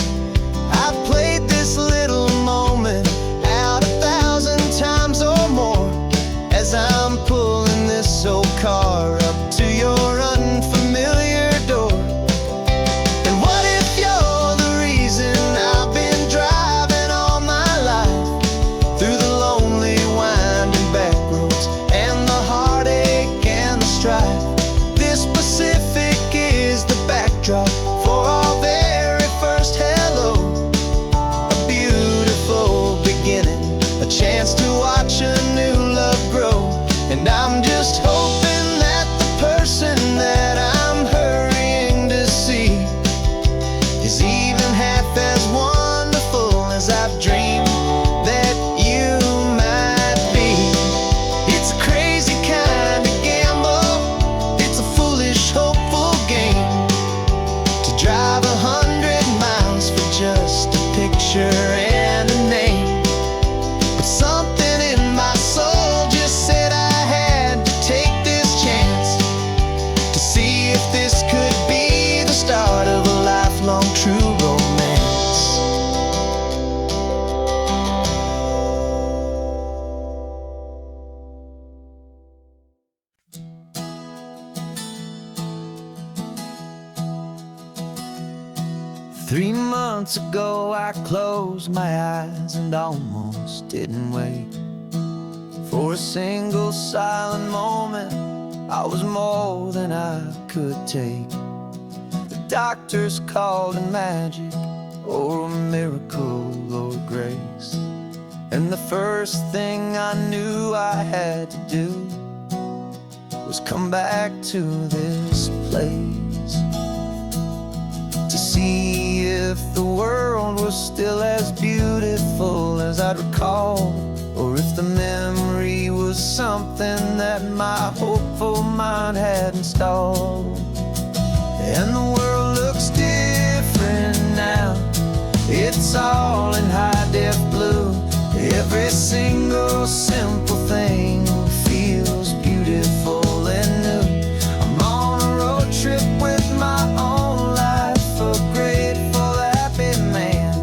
I've played this little moment out 1,000 times or more, as I'm pulling this old car up to your unfamiliar door. And what if you're the reason I've been driving all my life, through the lonely winding back roads and the heartache and the strife? This Pacific is the backdrop for our very first hello, a beautiful beginning, a chance to watch a new love grow. And I'm just hoping that the person that I'm hurrying to see is even half as wonderful as I've dreamed that you might be. It's a crazy kind of gamble, it's a foolish, hopeful game, to drive 100 miles for just a picture and a name. But something in my soul just said I had to take 3 months ago I closed my eyes and almost didn't wake. For a single silent moment I was more than I could take. The doctors called it magic, or a miracle, or grace. And the first thing I knew I had to do was come back to this place, to see if the world was still as beautiful as I'd recall, or if the memory was something that my hopeful mind had installed. And the world looks different now, it's all in high-def blue. Every single simple thing feels beautiful and new. I'm on a road trip with my own life, a grateful, happy man,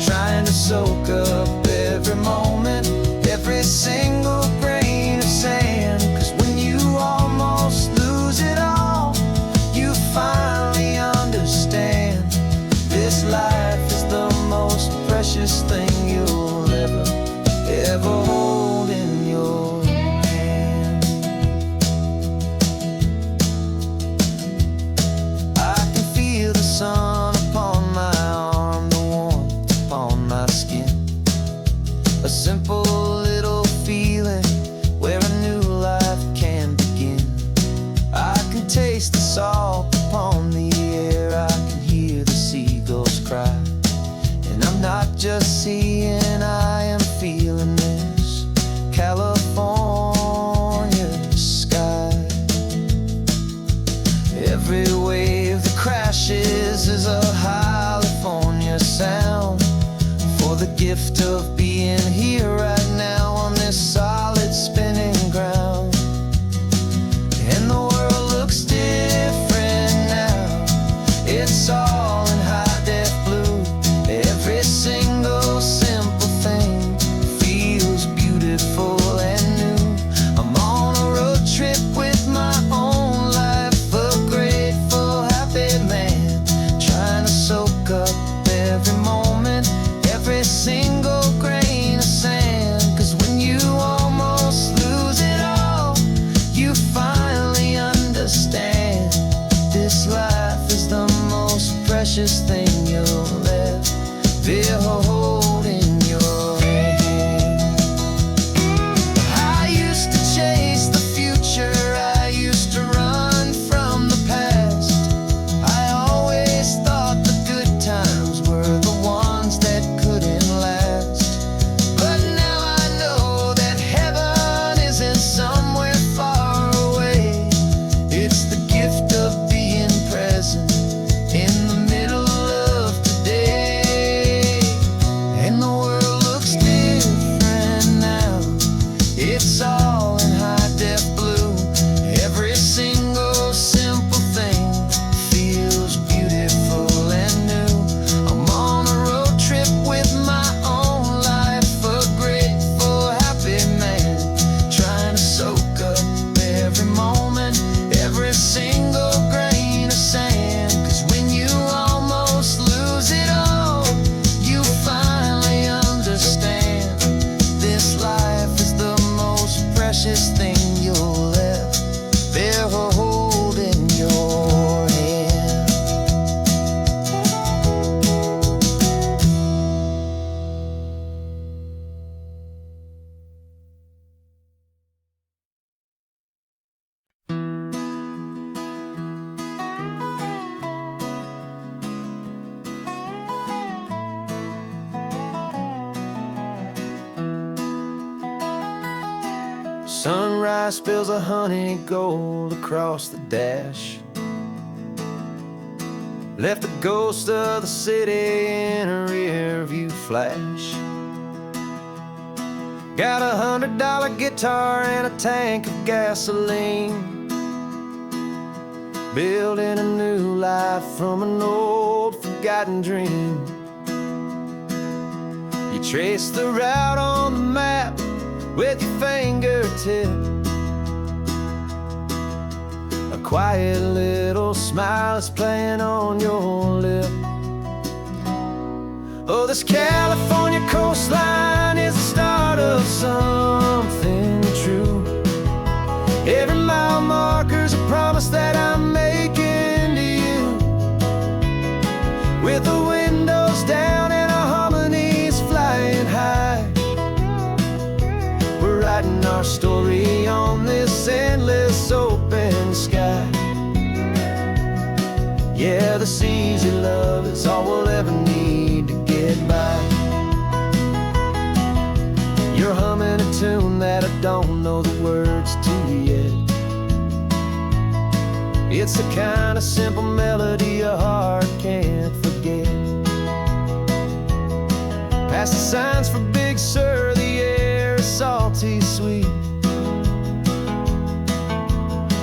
trying to soak up every moment, every single grain of sand. 'Cause when you almost lose it all, you finally understand this life is the most precious thing you'll ever hold in your hand. I can feel the sun upon my arm, the warmth upon my skin, a simple little feeling where a new life can begin. I can taste the salt upon the air, I can hear the seagulls cry. And I'm not just seeing, I am feeling this California sky. Every wave that crashes is a California sound, for the gift of being here right now on this solid spinning ground. And the world looks different now, it's all in high-def blue. Every single simple thing feels beautiful and new. I'm on a road trip with my own life, a grateful, happy man, trying to soak up every moment, every single grain of sand. 'Cause when you almost lose it all, you finally understand this life is the most precious thing you'll ever hold in your hand. I used to chase the future, I used to run from the past. I always thought the good times were the ones that couldn't last. But now I know that heaven isn't somewhere far away. It's the gift of being present in the middle of today. And the world looks different now, it's all in high-def blue. Every single simple thing feels beautiful and new. I'm on a road trip with my own life, a grateful, happy man, trying to soak up every moment, every single grain of sand. 'Cause when you almost lose it all, you finally understand this life is the most precious thing you'll ever hold in your hand. Sunrise spills a honey gold across the dash, left the ghost of the city in a rear view flash. Got a $100 guitar and a tank of gasoline, building a new life from an old forgotten dream. You trace the route on the map with your fingertip, a quiet little smile is playing on your lip. Oh, this California coastline is the start of something true. Every mile marker's a promise that I'm making to you. With the windows down and our harmonies flying high, we're writing our story on this endless open sky. Yeah, this easy love is all we'll ever need to get by. You're humming a tune that I don't know the words to yet. It's the kind of simple melody a heart can't forget. Past the signs for Big Sur, the air is salty sweet.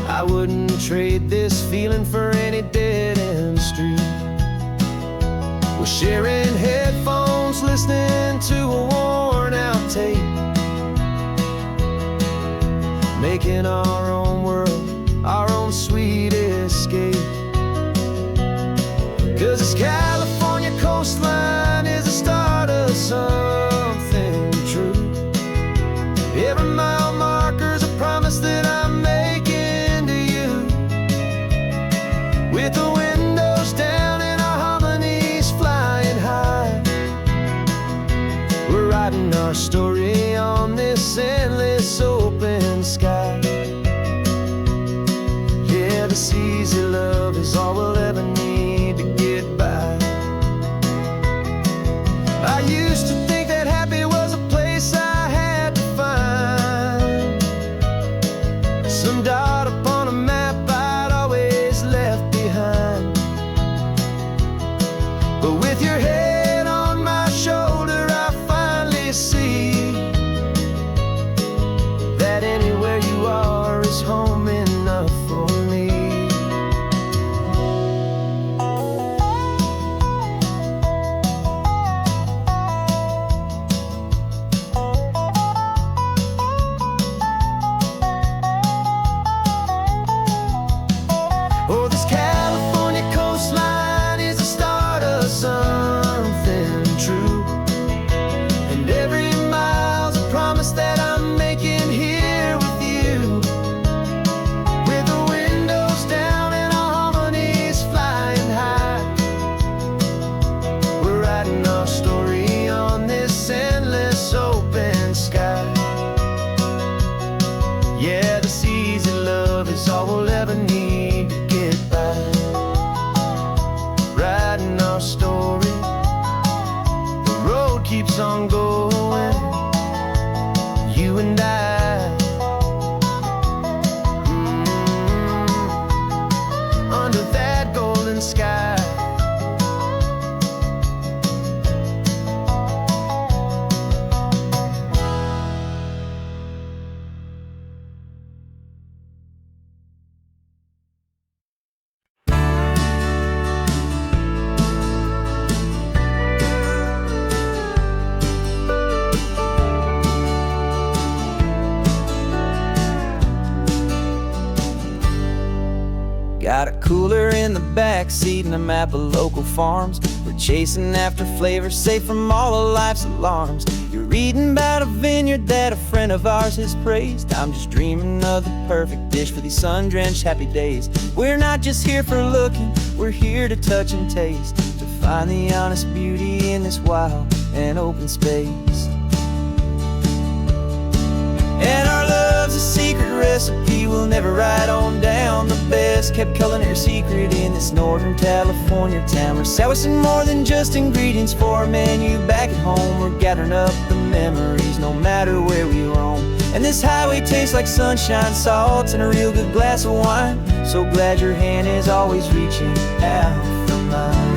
I wouldn't trade this feeling for any dead-end street. We're sharing headphones, listening to a worn-out tape, making our own world, our own sweet escape. 'Cause this California coastline is the start of something true. Every mile marker's a promise that I'm making to you. With the windows down and our harmonies flying high, we're writing our story on this endless open sky. Yeah, this easy love is all we'll ever need to get by. I used to think that happy was a place I had to find, some dot upon a map I'd always left behind. But with your head on my shoulder, I finally see that anywhere you are is home enough for me. Oh, this California coastline is the start of something true. And every mile's a promise that I'm making here with you. With the windows down and our harmonies flying high, we're writing our story on this endless open sky. Yeah, this easy love is all we'll ever need to get by. Writing our story, the road keeps on going, you and I. Under that golden sky. Got a cooler in the back seat and a map of local farms. We're chasing after flavors safe from all of life's alarms. You're reading about a vineyard that a friend of ours has praised. I'm just dreaming of the perfect dish for these sun-drenched happy days. We're not just here for looking, we're here to touch and taste, to find the honest beauty in this wild and open space. And our love's a secret recipe we'll never write on down. The best kept culinary secret in this Northern California town. We're sourcing more than just ingredients for a menu back at home. We're gathering up the memories no matter where we roam. And this highway tastes like sunshine, salt, and a real good glass of wine. So glad your hand is always reaching out for mine.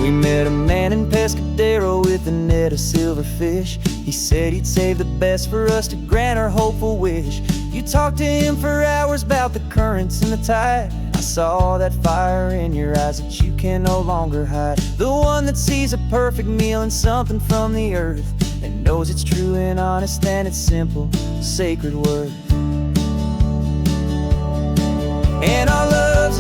We met a man in Pescadero with a net of silverfish. He said he'd save the best for us to grant our hopeful wish. You talked to him for hours about the currents and the tide. I saw that fire in your eyes that you can no longer hide. The one that sees a perfect meal in something from the earth, and knows it's true and honest and it's simple, sacred worth. And our love's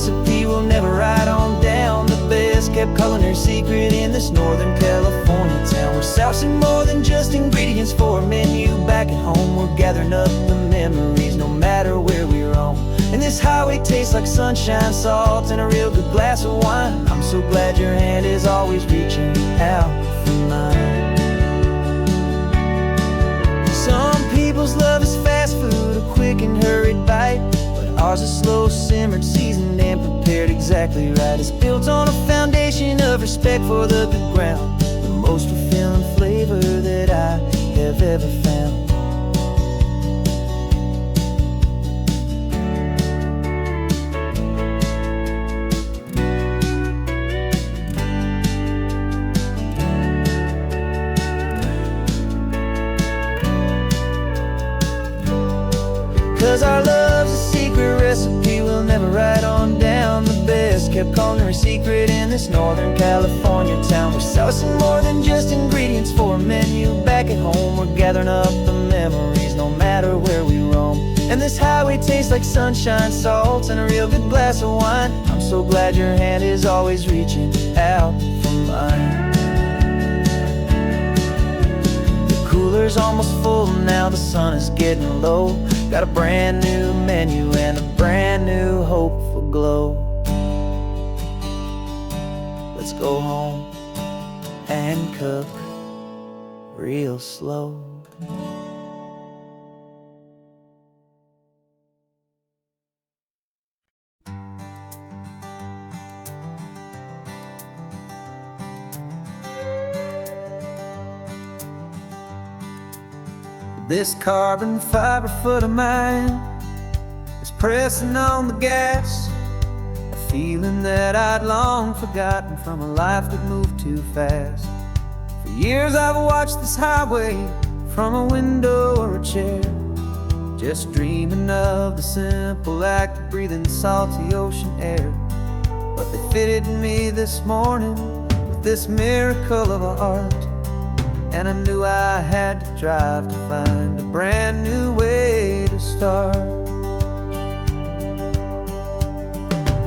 recipe we'll never write on down. The best kept culinary secret in this Northern California town. We're sourcing more than just ingredients for a menu. Back at home, we're gathering up the memories, no matter where we roam. And this highway tastes like sunshine, salt, and a real good glass of wine. I'm so glad your hand is always reaching out for mine. Some people's love is fast food, a quick and hurried bite, but ours is slow simmered, seasoned, and prepared exactly right. It's built on a foundation of respect for the good ground, the most fulfilling flavor that I have ever found. 'Cause our love's a secret recipe we'll never write on down. The best kept culinary secret in this Northern California town. We're sourcing more than just ingredients for a menu. Back at home, we're gathering up the memories, no matter where we roam. And this highway tastes like sunshine, salt, and a real good glass of wine. I'm so glad your hand is always reaching out for mine. The cooler's almost full now, the sun is getting low. Got a brand new menu and a brand new hopeful glow. Let's go home and cook real slow. This carbon fiber foot of mine is pressing on the gas, a feeling that I'd long forgotten from a life that moved too fast. For years I've watched this highway from a window or a chair, just dreaming of the simple act of breathing salty ocean air. But they fitted me this morning with this miracle of art, and I knew I had to drive to find a brand new way to start.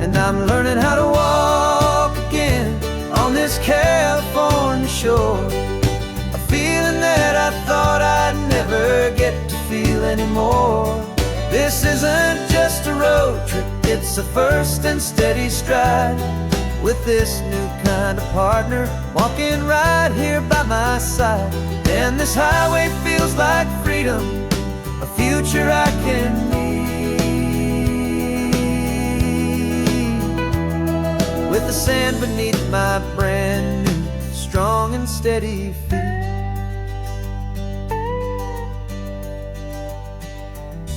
And I'm learning how to walk again on this California shore, a feeling that I thought I'd never get to feel anymore. This isn't just a road trip, it's a first and steady stride, with this new kind of partner walking right here by my side. And this highway feels like freedom, a future I can need, with the sand beneath my brand new strong and steady feet.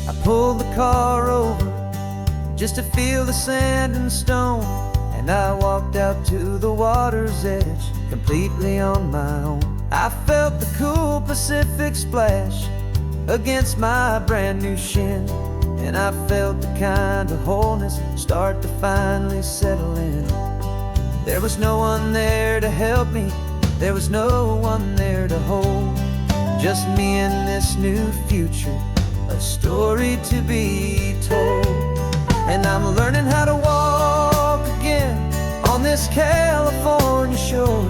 I pulled the car over just to feel the sand and stone, and I walked out to the water's edge completely on my own. I felt the cool Pacific splash against my brand new shin, and I felt the kind of wholeness start to finally settle in. There was no one there to help me, there was no one there to hold, just me and this new future, a story to be told. And I'm learning how to walk again on this California shore,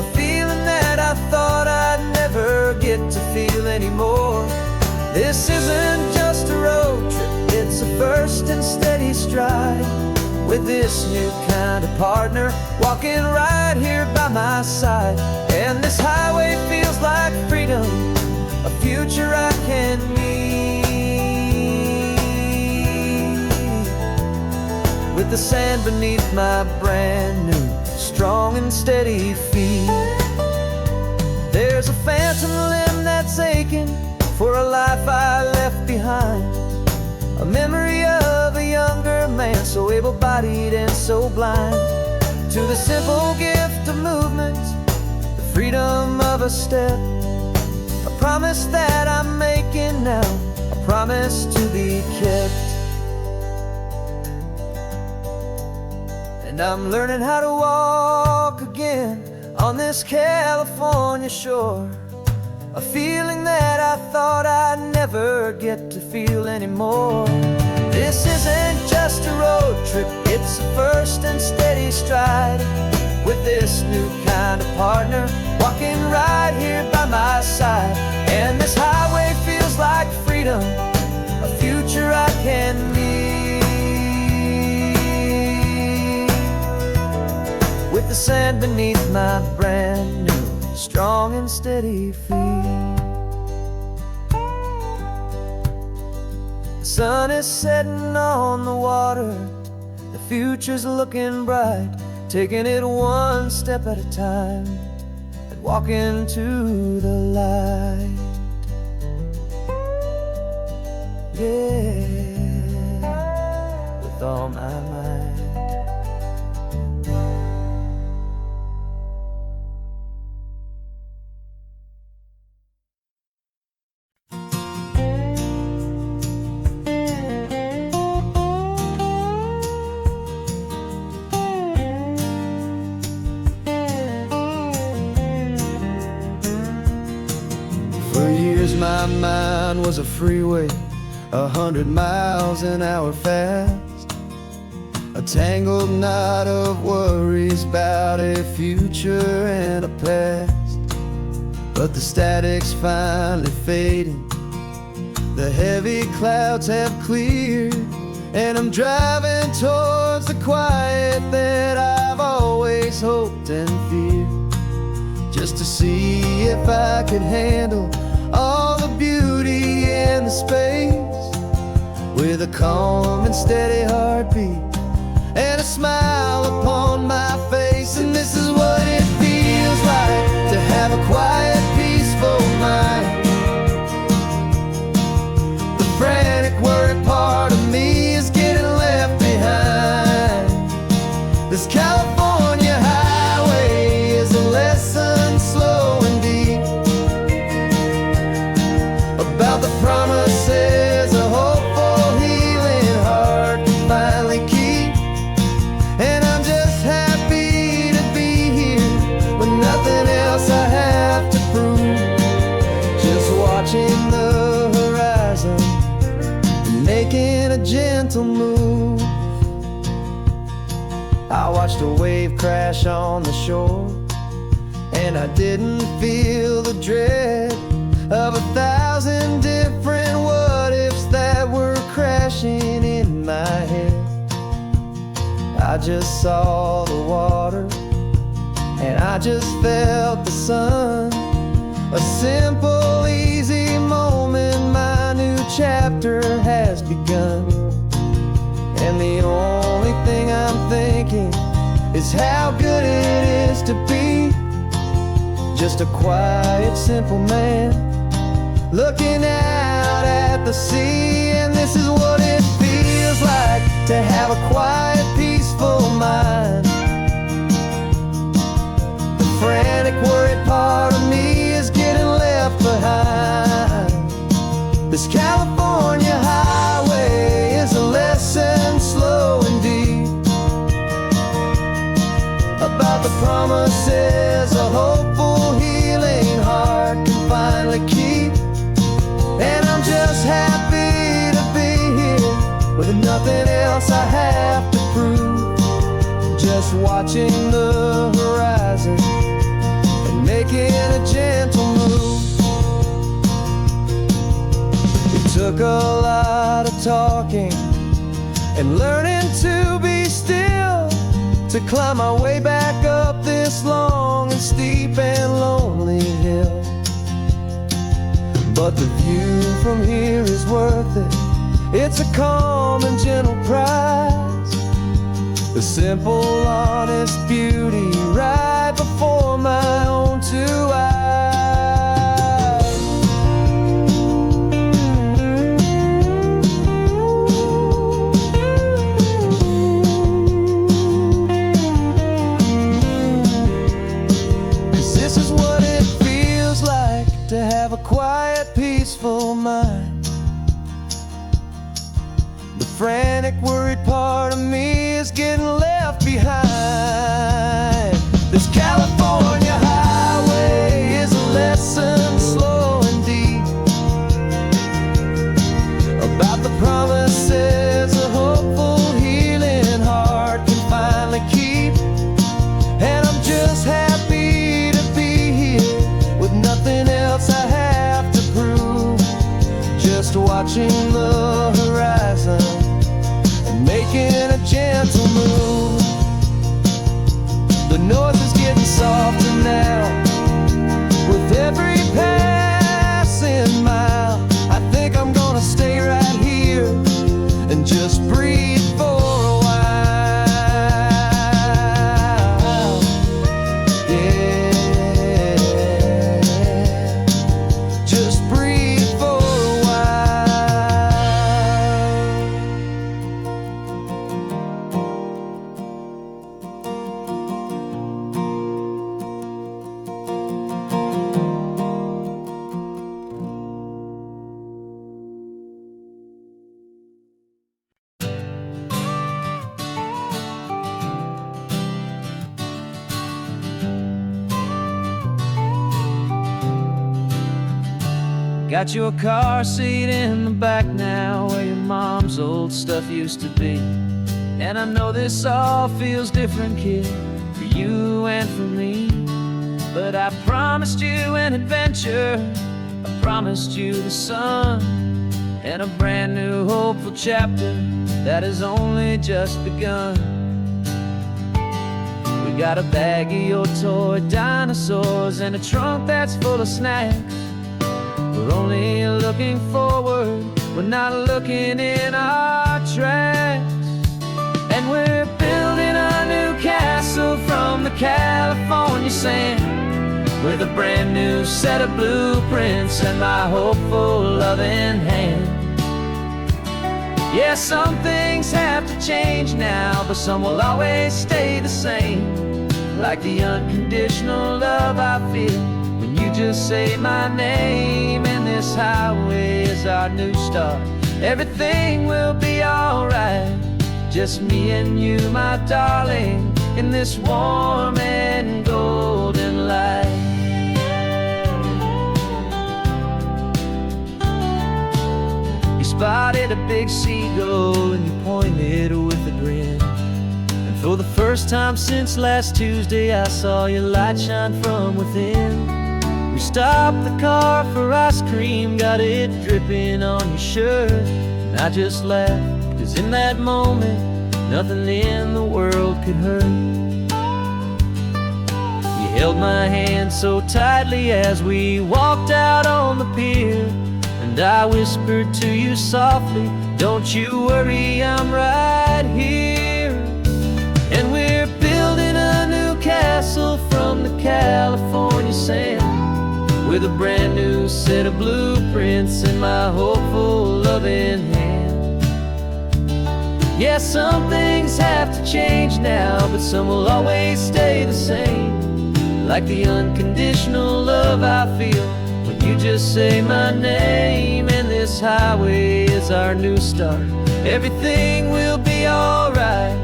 a feeling that I thought I'd never get to feel anymore. This isn't just a road trip, it's a first and steady stride, with this new kind of partner walking right here by my side. And this highway feels like freedom, a future I can need, with the sand beneath my brand new strong and steady feet. There's a phantom limb that's aching for a life I left behind, a memory of a younger man, so able-bodied and so blind, to the simple gift of movement, the freedom of a step, a promise that I'm making now, a promise to be kept. And I'm learning how to walk again on this California shore, a feeling that I thought I'd never get to feel anymore. This isn't just a road trip, It's a first and steady stride with this new kind of partner walking right here by my side. And this highway feels like freedom, a future I can meet. With the sand beneath my brand new, strong and steady feet. The sun is setting on the water, the future's looking bright, taking it one step at a time and walking to the light. Yeah, with all my might. For years my mind was a freeway, 100 miles an hour fast, a tangled knot of worries about a future and a past. But the static's finally fading, the heavy clouds have cleared, and I'm driving towards the quiet that I've always hoped and feared, just to see if I could handle all the beauty in the space, with a calm and steady heartbeat and a smile upon my face. And this is what it feels like to have a quiet, peaceful mind. The frantic, worried part of me is getting left behind. This California highway is a lesson slow and deep about the promises a hopeful, healing heart can finally keep. And I'm just happy to be here with nothing else I have to prove, just watching the horizon and making a gentle move. I watched a wave crash on the shore, and I didn't feel the dread of 1,000 different what-ifs that were crashing in my head. I just saw the water, and I just felt the sun. A simple, easy moment, my new chapter has begun. And the only thing I'm thinking is how good it is to be just a quiet, simple man looking out at the sea. And this is what it feels like to have a quiet, peaceful mind. The frantic, worried part of me is getting left behind. This California highway is a lesson slow and deep about the promises a hopeful, healing heart can finally keep. And I'm just happy to be here with nothing else I have to prove, just watching the horizon and making a gentle move. It took a lot of talking and learning to be still to climb my way back up this long and steep and lonely hill. But the view from here is worth it. It's a calm and gentle prize, the simple, honest beauty right before my own two eyes. This is what it feels like to have a quiet, peaceful mind. The frantic, worried part of me is getting left behind. This California highway is a lesson slow and deep about the promises a hopeful, healing heart Got your car seat in the back now, where your mom's old stuff used to be. And I know this all feels different, kid, for you and for me. But I promised you an adventure, I promised you the sun, and a brand new hopeful chapter that has only just begun. We got a bag of your toy dinosaurs and a trunk that's full of snacks. We're only looking forward, we're not looking in our tracks. And we're building a new castle from the California sand, with a brand new set of blueprints and my hopeful loving hand. Yeah, some things have to change now, but some will always stay the same. Like the unconditional love I feel when you just say my name. And this highway is our new start. Everything will be alright, just me and you, my darling, in this warm and golden light. You spotted a big seagull and you pointed with a grin. And for the first time since last Tuesday, I saw your light shine from within. We stopped the car for ice cream, got it dripping on your shirt. And I just laughed, 'cause in that moment, nothing in the world could hurt. You held my hand so tightly as we walked out on the pier, and I whispered to you softly, don't you worry, I'm right here. And we're building a new castle from the California sand, with a brand new set of blueprints in my hopeful loving hand. Yeah, some things have to change now, but some will always stay the same. Like the unconditional love I feel when you just say my name. And this highway is our new start. Everything will be alright,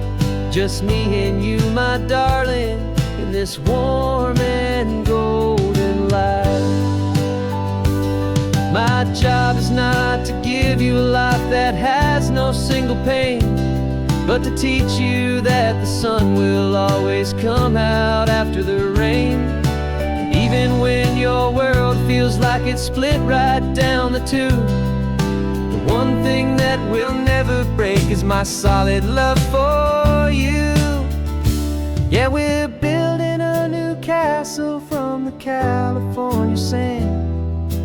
just me and you, my darling, in this warm and golden light. My job is not to give you a life that has no single pain, but to teach you that the sun will always come out after the rain. Even when your world feels like it's split right down the two, the one thing that will never break is my solid love for you. Yeah, we're building a new castle from the California sand,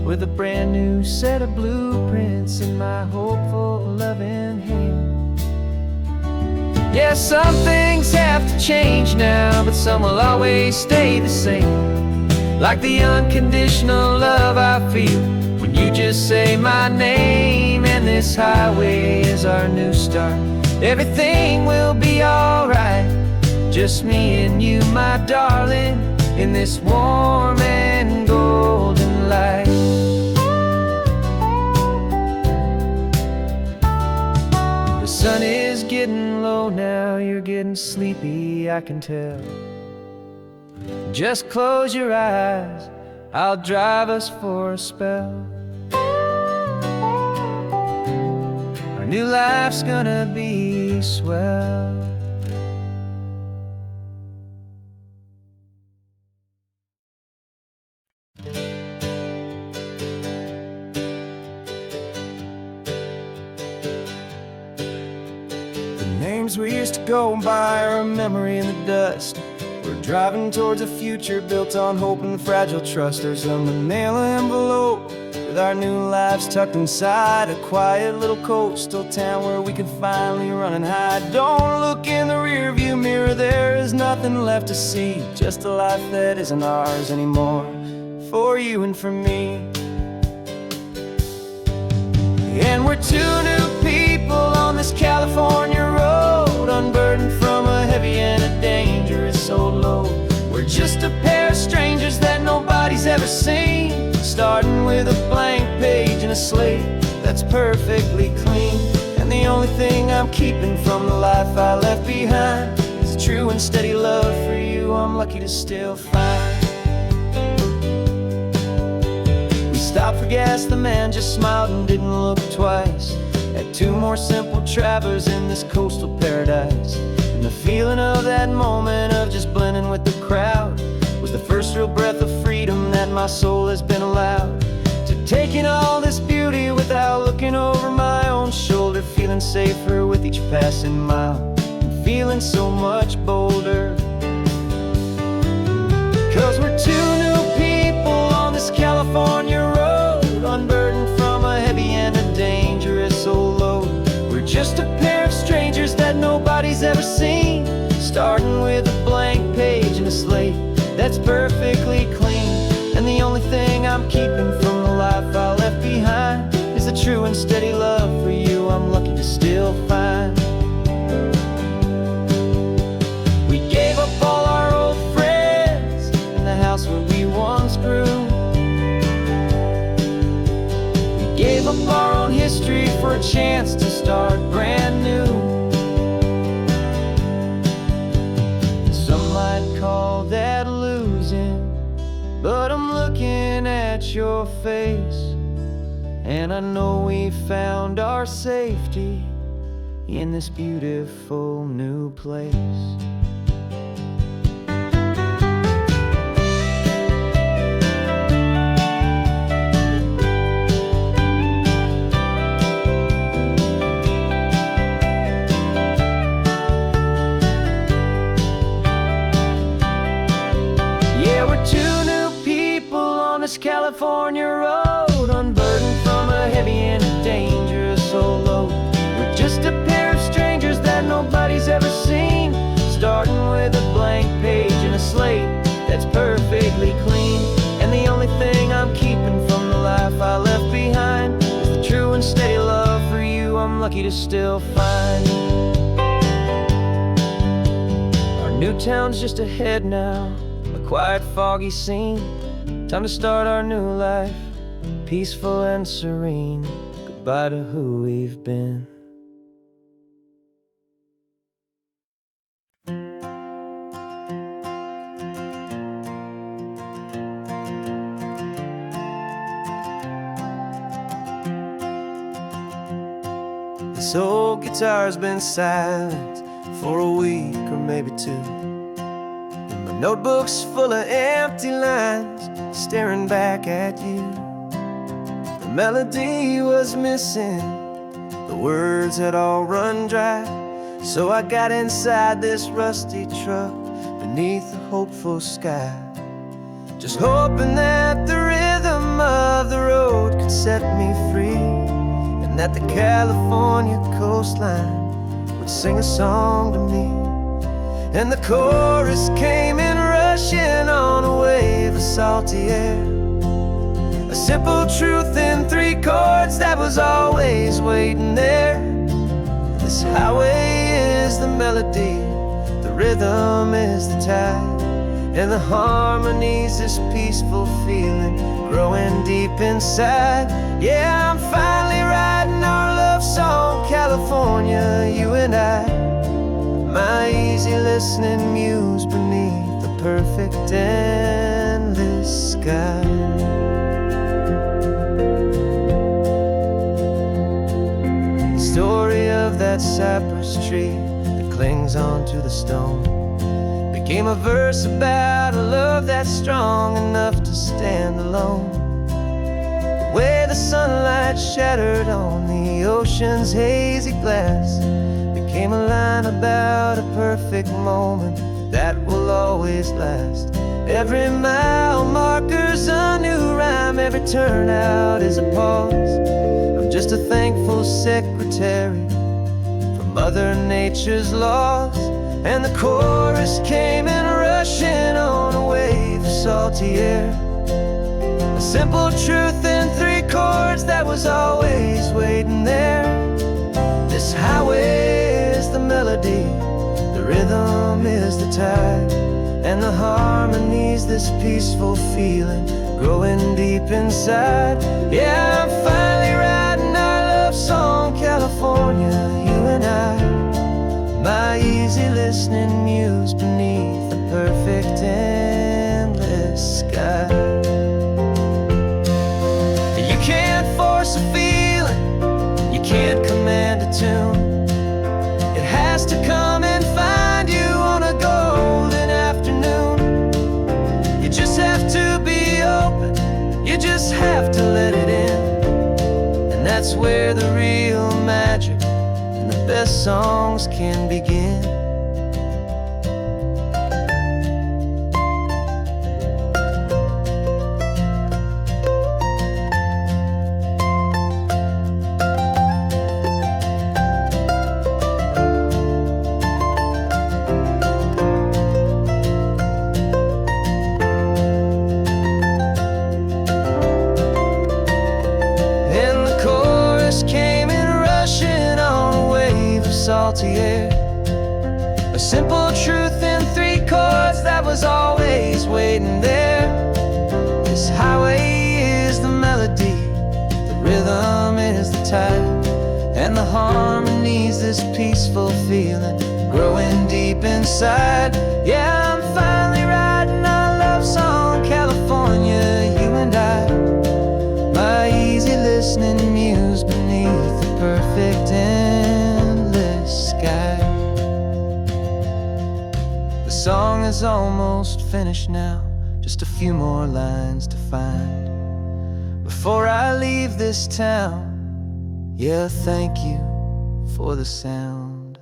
with a brand new set of blueprints in my hopeful loving hand. Yeah, some things have to change now, but some will always stay the same. Like the unconditional love I feel when you just say my name. And this highway is our new start. Everything will be alright, just me and you, my darling, in this warm and golden light. The sun is getting low now, you're getting sleepy, I can tell. Just close your eyes, I'll drive us for a spell. Our new life's gonna be swell. The names we used to go by are a memory in the dust. We're driving towards a future built on hope and fragile trust. There's a manila envelope with our new lives tucked inside, a quiet little coastal town where we can finally run and hide. Don't look in the rearview mirror, there is nothing left to see, just a life that isn't ours anymore, for you and for me. And we're two new people on this California road, unburdened from a heavy and a dangerous old load. We're just a pair of strangers that nobody's ever seen, starting with a blank page and a slate that's perfectly clean. And the only thing I'm keeping from the life I left behind is a true and steady love for you I'm lucky to still find. We stopped for gas, the man just smiled and didn't look twice. Had two more simple travelers in this coastal paradise. And the feeling of that moment of just blending with the crowd was the first real breath of freedom that my soul has been allowed. To take in all this beauty without looking over my own shoulder, feeling safer with each passing mile, and feeling so much bolder. 'Cause we're two new people on this California road, unburdened from a heavy and a dangerous old load. We're just a pair of strangers that nobody's ever seen, starting with a blank page and a slate that's perfectly clean. And the only thing I'm keeping from the life I left behind is the true and steady love for you I'm lucky to still find. We gave up all our old friends in the house where we once grew. We gave up our own history for a chance to start brand new. Some might call that losing, but I'm looking at your face, and I know we found our safety in this beautiful new place. Yeah, we're two new people on this California road, unburdened from a heavy and a dangerous old load. We're just a pair of strangers that nobody's ever seen, starting with a blank page and a slate that's perfectly clean. And the only thing I'm keeping from the life I left behind is the true and steady love for you I'm lucky to still find. Our new town's just ahead now, a quiet, foggy scene. Time to start our new life, peaceful and serene. Goodbye to who we've been. This old guitar's been silent for a week or maybe two. Notebooks full of empty lines, staring back at you. The melody was missing, the words had all run dry. So I got inside this rusty truck beneath the hopeful sky, just hoping that the rhythm of the road could set me free, and that the California coastline would sing a song to me. And the chorus came in rushing on a wave of salty air, a simple truth in three chords that was always waiting there. This highway is the melody, the rhythm is the tide, and the harmony's this peaceful feeling growing deep inside. Yeah, I'm finally writing our love song, California, you and I. My easy listening muse beneath the perfect endless sky. The story of that cypress tree that clings onto the stone became a verse about a love that's strong enough to stand alone. The way the sunlight shattered on the ocean's hazy glass became a line about a perfect moment that will always last. Every mile marker's a new rhyme, every turnout is a pause. I'm just a thankful secretary for Mother Nature's laws. And the chorus came in rushing on a wave of salty air, a simple truth in three chords that was always waiting there. This highway is the melody, the rhythm is the tide, and the harmony's this peaceful feeling growing deep inside. Yeah, I'm finally writing our love song, California, you and I. My easy listening muse beneath the perfect endless sky. You where the real magic and the best songs can begin. Salty air, a simple truth in 3 chords that was always waiting there. This highway is the melody, the rhythm is the tide, and the harmony's this peaceful feeling growing deep inside. Yeah, I'm finally writing our love song, California, you and I. My easy listening muse beneath the perfect sky. The song is almost finished now, just a few more lines to find before I leave this town. Yeah, thank you for the sound.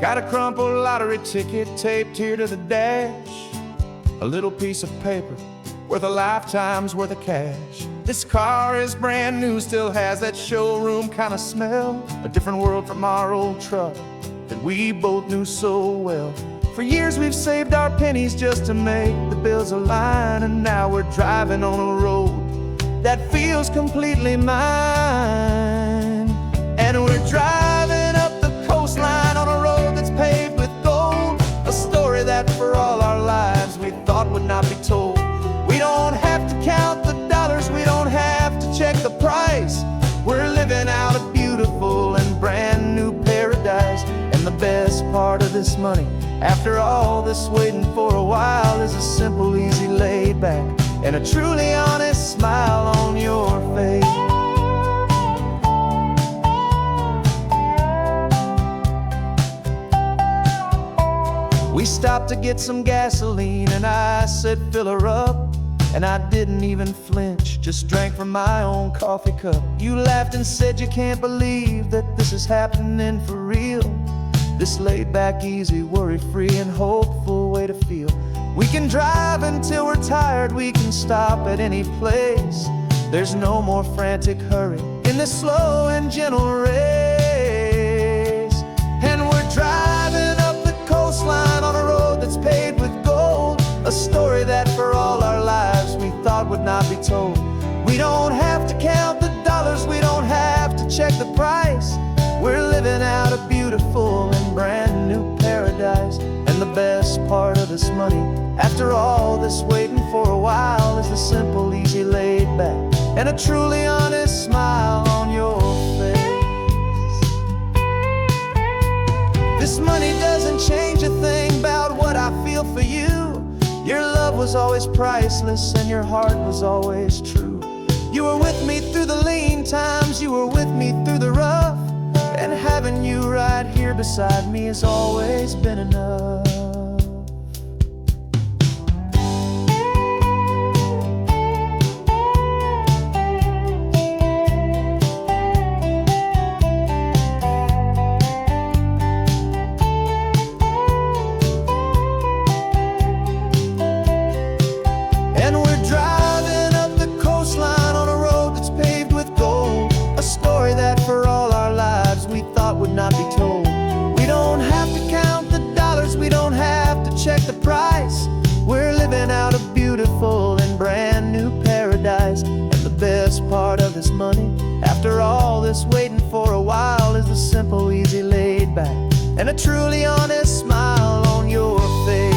Got a crumpled lottery ticket taped here to the dash, a little piece of paper worth a lifetime's worth of cash. This car is brand new, still has that showroom kind of smell, a different world from our old truck that we both knew so well. For years we've saved our pennies just to make the bills align, and now we're driving on a road that feels completely mine. And we're driving up the coastline on a road that's paved with gold, a story that for all our lives we thought would not be told. We don't have to count the dollars, we don't have to check the price. We're living out a beautiful and brand new paradise. And the best part of this money, after all this waiting for a while, is a simple, easy, laid back, and a truly honest smile on your face. We stopped to get some gasoline, and I said fill her up, and I didn't even flinch, just drank from my own coffee cup. You laughed and said you can't believe that this is happening for real. This laid back, easy, worry-free and hopeful way to feel. We can drive until we're tired, we can stop at any place. There's no more frantic hurry in this slow and gentle race. And we're driving up the coastline on a road that's paved with gold, a story that for all our lives we thought would not be told. We don't have to count the dollars, we don't have to check the price. We're living out a beautiful and brand new paradise. And the best part of this money, after all this waiting for a while, is the simple, easy, laid back, and a truly honest smile on your face. This money doesn't change a thing about what I feel for you. Your love was always priceless and your heart was always true. You were with me through the lean times, you were with me through the rough, and having you right here beside me has always been enough. And we're driving up the coastline on a road that's paved with gold, a story that for all our lives we thought would not be told. We don't have to count the dollars, we don't have to check the price. We're living out a beautiful and brand new paradise. And the best part of this money, after all this waiting for a while, is the simple, easy, laid back, and a truly honest smile on your face.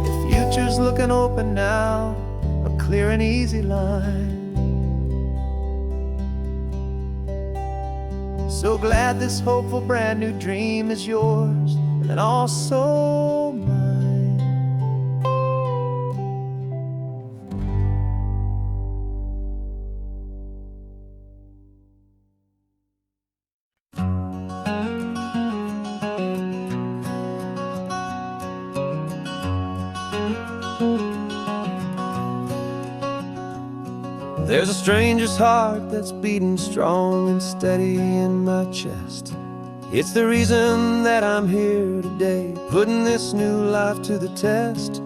The future's looking open now, a clear and easy line. So glad this hopeful brand new dream is yours and also mine. There's a stranger's heart that's beating strong and steady in my chest. It's the reason that I'm here today, putting this new life to the test.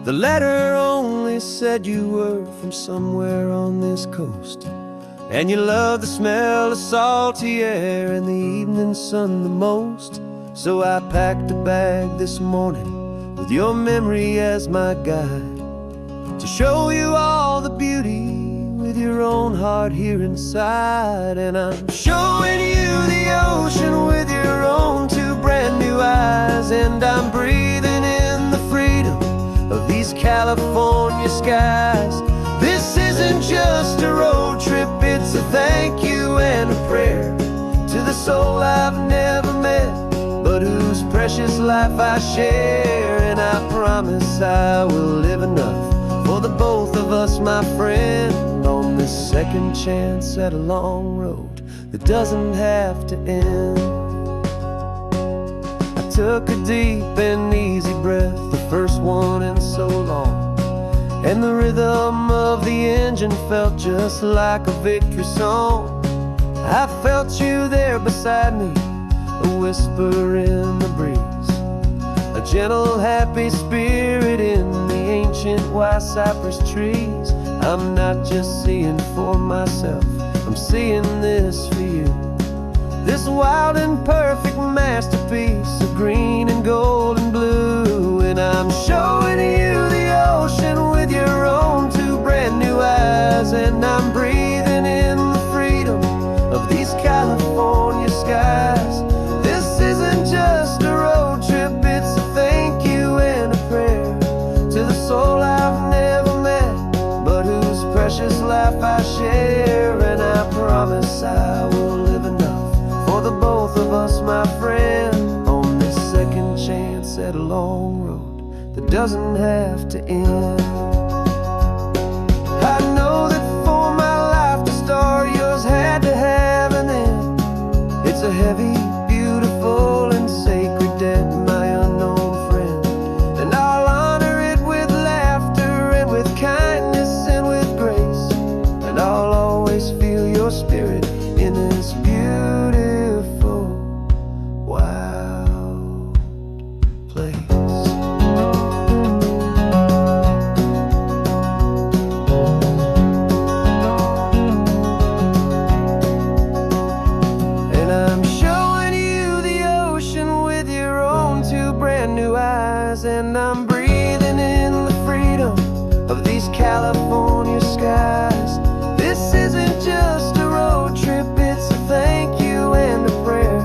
The letter only said you were from somewhere on this coast, and you love the smell of salty air and the evening sun the most. So I packed a bag this morning with your memory as my guide, to show you all the beauty with your own heart here inside. And I'm showing you the ocean with your own two brand new eyes, and I'm breathing in the freedom of these California skies. This isn't just a road trip, it's a thank you and a prayer to the soul I've never met, but whose precious life I share. And I promise I will live enough for the both of us, my friend, on this second chance at a long road that doesn't have to end. I took a deep and easy breath, the first one in so long, and the rhythm of the engine felt just like a victory song. I felt you there beside me, a whisper in the breeze, a gentle happy spirit in the ancient white cypress trees. I'm not just seeing for myself, I'm seeing this for you, this wild and perfect masterpiece of green and gold and blue. And I'm showing you the ocean with your own two brand new eyes, and I'm breathing in the freedom of these California skies. This isn't just a road trip, it's a thank you and a prayer to the soul I've never met, but whose precious life I share. And I promise I will live enough for the both of us, my friend, on this second chance at a long road that doesn't have to end. I know that for my life to start, yours had to have an end. It's a heavy, beautiful, and sacred debt, my unknown friend, and I'll honor it with laughter and with kindness and with grace, and I'll always feel your spirit in this beautiful, wild place. And I'm showing you the ocean with your own two brand new eyes, and I'm breathing in the freedom of these California skies. This isn't just a road trip, it's a thank you and a prayer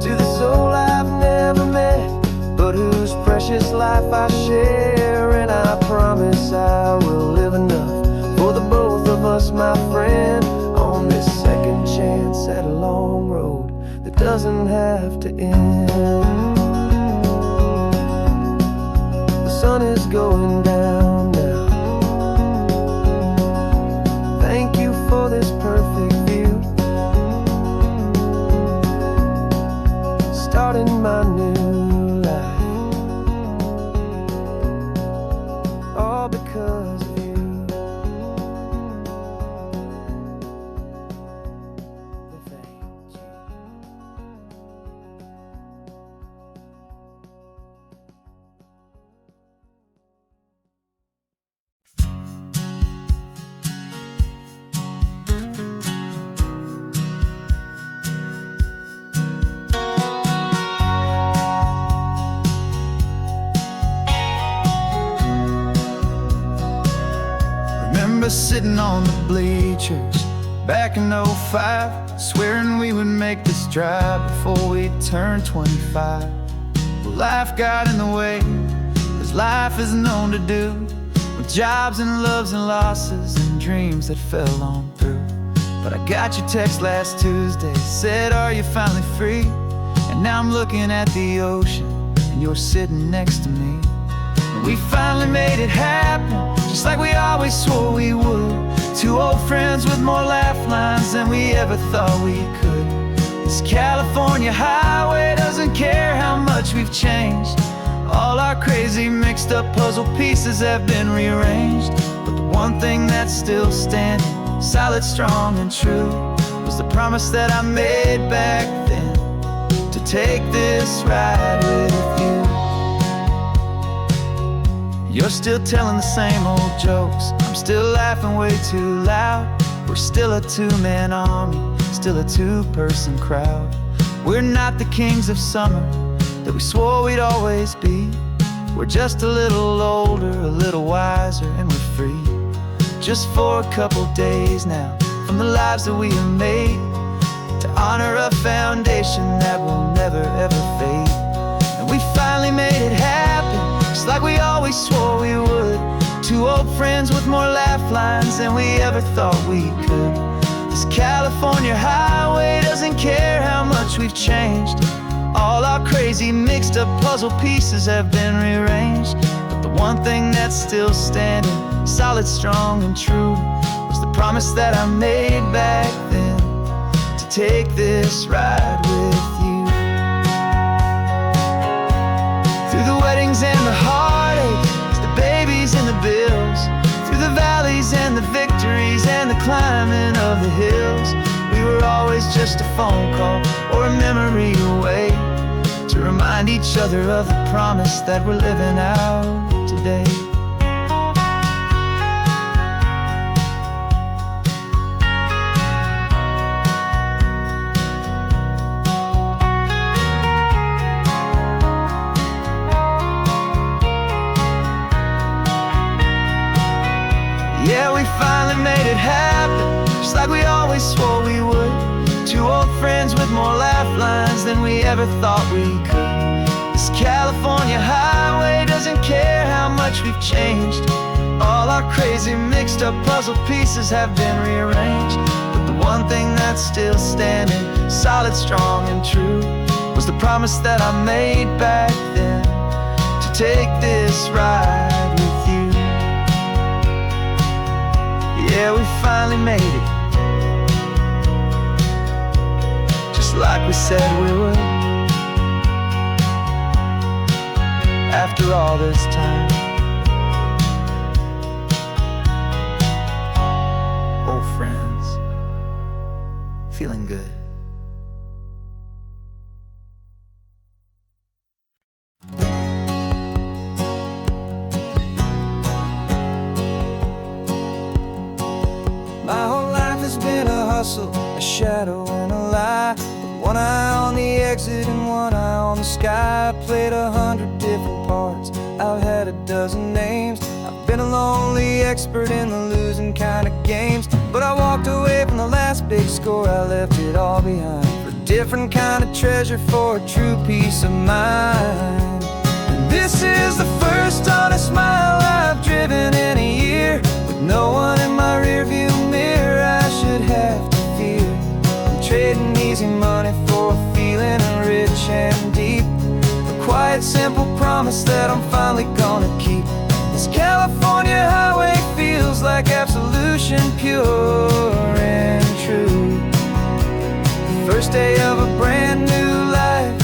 to the soul I've never met, but whose precious life I share. And I promise I will live enough for the both of us, my friend, on this second chance at a long road that doesn't have to end. The sun is going down now. Thank you for this perfect view, starting my new life, all because of you. Thank you. Remember sitting on the bleachers back in '05, swearing we would make this drive before we turned 25. Well, life got in the way, as life is known to do. When with jobs and loves and losses and dreams that fell on through. But I got your text last Tuesday, said, are you finally free? And now I'm looking at the ocean, and you're sitting next to me. And we finally made it happen, just like we always swore we would. Two old friends with more laugh lines than we ever thought we could. This California highway doesn't care how much we've changed. All our crazy mixed up puzzle pieces have been rearranged. But the one thing that's still standing, solid, strong, and true, was the promise that I made back then, to take this ride with you. You're still telling the same old jokes, I'm still laughing way too loud. We're still a two-man army, still a two-person crowd. We're not the kings of summer that we swore we'd always be. We're just a little older, a little wiser, and we're free. Just for a couple days now, from the lives that we have made, to honor a foundation that will never ever fade. And we finally made it happen, just like we always swore we would. Two old friends with more laugh lines than we ever thought we could. This California highway doesn't care how much we've changed. All our crazy mixed up puzzle pieces have been rearranged. But the one thing that's still standing, solid, strong, and true, was the promise that I made back then, to take this ride with you. Through the weddings and the heartaches, the babies and the bills, through the valleys and the victories and the climbing of the hills, we were always just a phone call or a memory away, to remind each other of the promise that we're living out today. Yeah, we finally made it happen, just like we always swore we would. Two old friends with more laugh lines than we ever thought we could. This California highway doesn't care how much we've changed. All our crazy mixed up puzzle pieces have been rearranged. But the one thing that's still standing, solid, strong, and true, was the promise that I made back then, to take this ride with you. Yeah, we finally made it, just like we said we would. After all this time, old friends, feeling good. My whole life has been a hustle, a shadow and a lie, with one eye on the exit and one eye on the sky. I played 100 different parts, I've had a dozen names. I've been a lonely expert in the losing kind of games, but I walked away from the last big score, I left it all behind, for a different kind of treasure, for a true peace of mind. And this is the first honest mile I've driven in a year, with no one in my rearview mirror I should have to fear. I'm trading easy money for a feeling rich and deep, a quiet, simple promise that I'm finally gonna keep. This California highway feels like absolution, pure and true. The first day of a brand new life,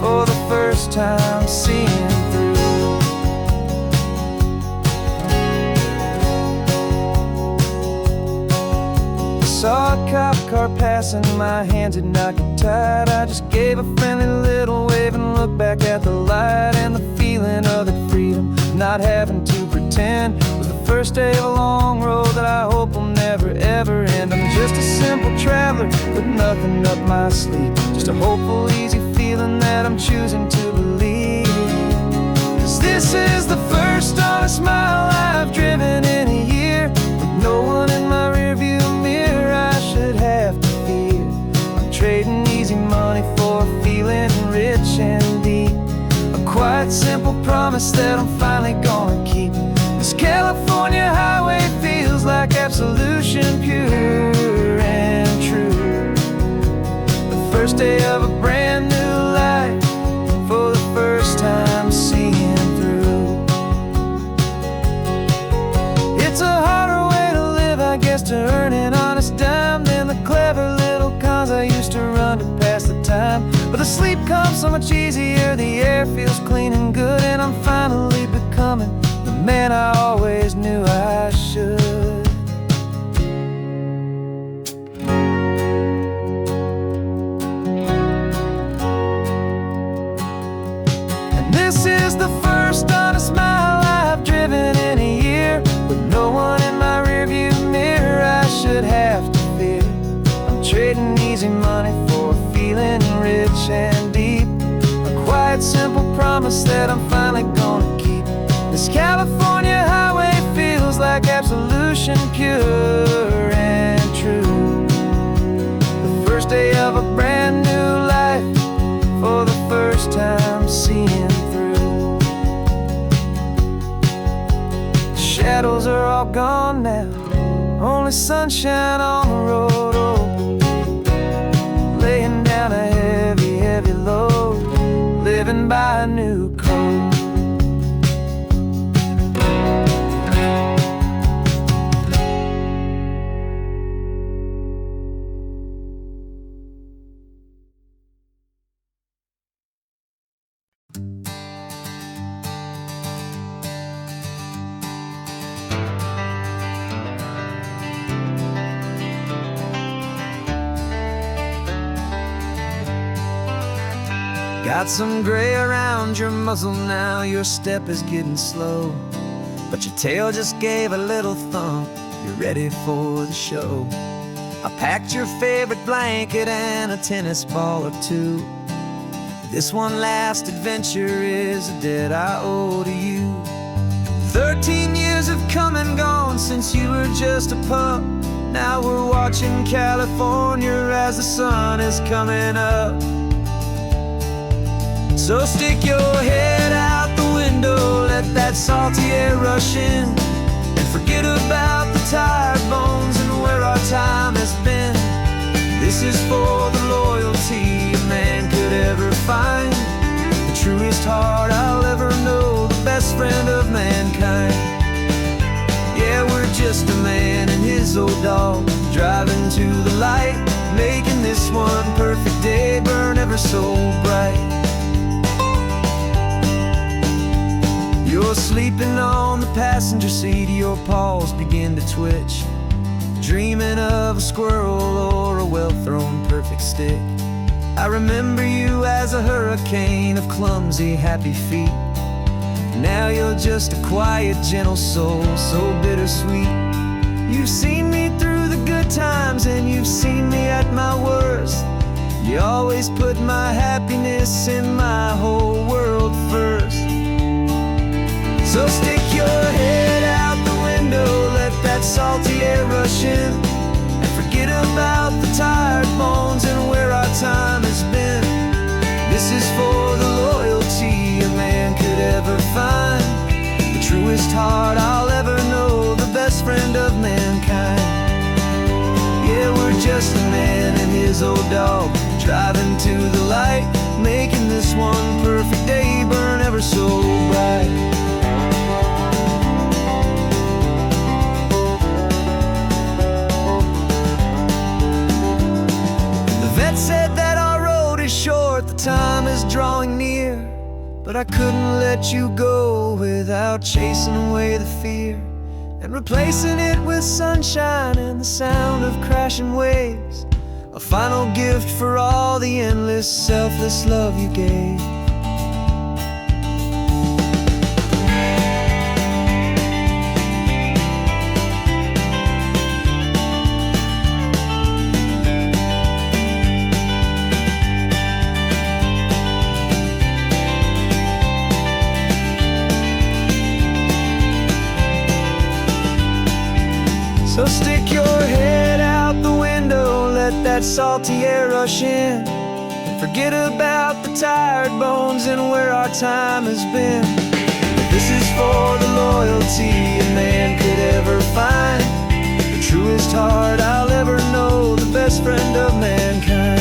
for the first time seeing through. Saw a cop car passing, my hands had not got tied. I just gave a friendly little wave and looked back at the light, and the feeling of the freedom, not having to pretend, was the first day of a long road that I hope will never ever end. I'm just a simple traveler with nothing up my sleeve, just a hopeful, easy feeling that I'm choosing to believe. 'Cause this is the first honest mile I've driven in a year, with no one in my rearview mirror I should have to fear. I'm trading easy money for a feeling rich and deep, a quiet, simple promise that I'm finally gonna keep. This California highway feels like absolution, pure and true. The first day of a brand new life, for the first time seeing through. It's a harder way to live, I guess, to earn an honest dime than the clever little cons I used to run to pass the time. But the sleep comes so much easier, the air feels clean and good, and I'm finally becoming the man I always knew I should. And this is the first honest mile I've driven in a year, with no one in my rearview mirror I should have to fear. I'm trading easy money for a feeling rich and deep, a quiet, simple promise that I'm finally gonna keep. This California highway feels like absolution, pure and true. The first day of a brand new life, for the first time seeing through. The shadows are all gone now, only sunshine on the road. Oh, laying down a heavy, heavy load, living by a new code. Got some gray around your muzzle now, your step is getting slow, but your tail just gave a little thump, you're ready for the show. I packed your favorite blanket and a tennis ball or two. This one last adventure is a debt I owe to you. 13 years have come and gone since you were just a pup. Now we're watching California as the sun is coming up. So stick your head out the window, let that salty air rush in, and forget about the tired bones and where our time has been. This is for the loyalty a man could ever find, the truest heart I'll ever know, the best friend of mankind. Yeah, we're just a man and his old dog, driving to the light, making this one perfect day burn ever so bright. You're sleeping on the passenger seat, your paws begin to twitch, dreaming of a squirrel or a well-thrown perfect stick. I remember you as a hurricane of clumsy, happy feet. Now you're just a quiet, gentle soul, so bittersweet. You've seen me through the good times and you've seen me at my worst. You always put my happiness in my whole world first. So stick your head out the window, let that salty air rush in, and forget about the tired bones and where our time has been. This is for the loyalty a man could ever find, the truest heart I'll ever know, the best friend of mankind. Yeah, we're just a man and his old dog, driving to the light, making this one perfect day burn ever so bright. Said that our road is short, the time is drawing near, but I couldn't let you go without chasing away the fear, and replacing it with sunshine and the sound of crashing waves, a final gift for all the endless, selfless love you gave. So stick your head out the window, let that salty air rush in, and forget about the tired bones and where our time has been. This is for the loyalty a man could ever find. The truest heart I'll ever know, the best friend of mankind.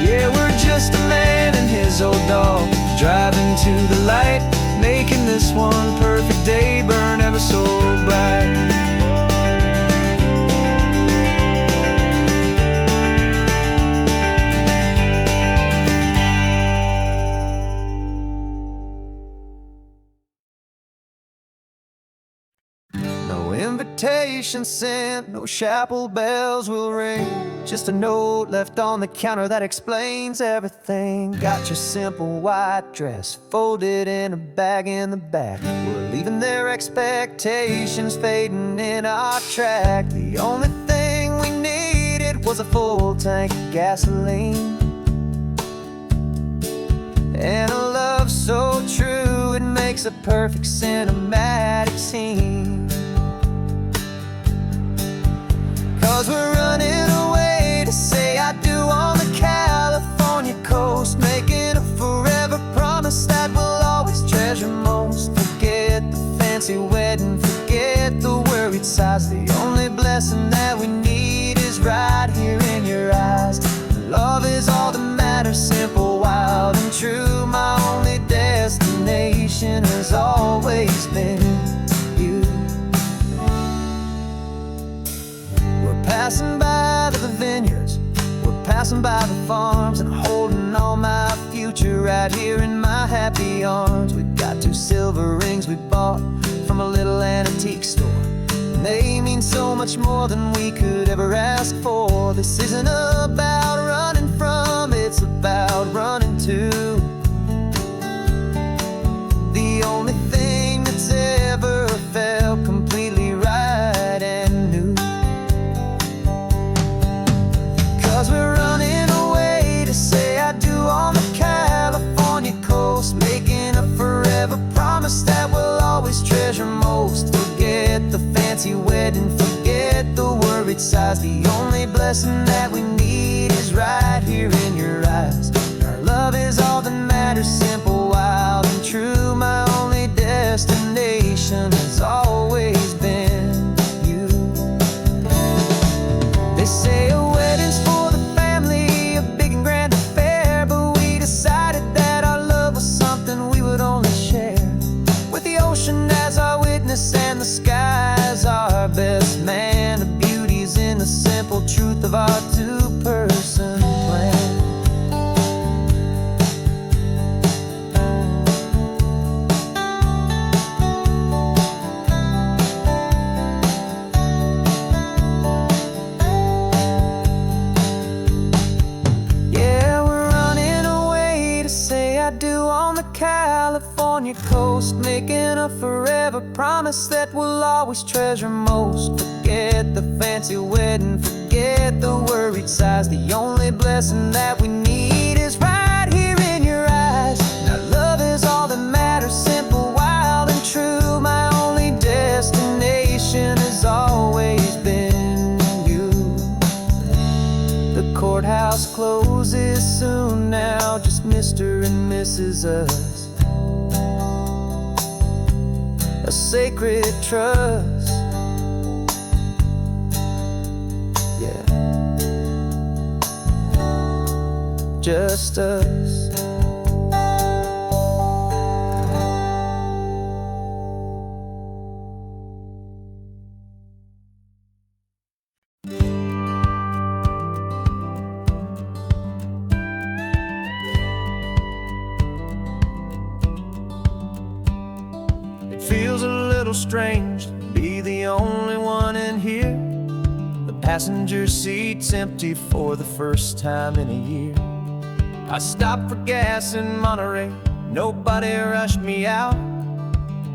Yeah, we're just a man and his old dog, driving to the light, making this one perfect day burn ever so bright. No invitation sent, no chapel bells will ring, just a note left on the counter that explains everything. Got your simple white dress folded in a bag in the back. We're leaving their expectations fading in our track. The only thing we needed was a full tank of gasoline, and a love so true it makes a perfect cinematic scene. 'Cause we're running away to say I do on the California coast, making a forever promise that we'll always treasure most. Forget the fancy wedding, forget the worried sighs. The only blessing that we need is right here in your eyes. Love is all that matters, simple, wild, and true. My only destination has always been you. We're passing by the vineyards, we're passing by the farms, and holding on my future right here in my happy arms. We've got 2 silver rings we bought from a little antique store, and they mean so much more than we could ever ask for. This isn't about running from, it's about running to the only thing that's ever felt completely right and new. 'Cause we're running away to say I do on the California coast, making a forever promise that we'll always treasure most. Forget the fancy wedding, forget the worried sighs. The only blessing that we need is right here in your eyes. Our love is all that matters, simple, wild, and true. My only destination has always been you. They say a wedding's for the family, a big and grand affair, but we decided that our love was something we would only share with the ocean as our witness and the sky as our best man. The beauty's in the simple truth of our 2-person plan. Yeah, we're running away to say I do on the California coast, making a forever promise that we'll always treasure most. Forget the fancy wedding, forget the worried sighs. The only blessing that we need is right here in your eyes. Now love is all that matters, simple, wild, and true. My only destination has always been you. The courthouse closes soon now, just Mr. and Mrs. Us, a sacred trust. Yeah, just us. Feels a little strange to be the only one in here. The passenger seat's empty for the first time in a year. I stopped for gas in Monterey, nobody rushed me out.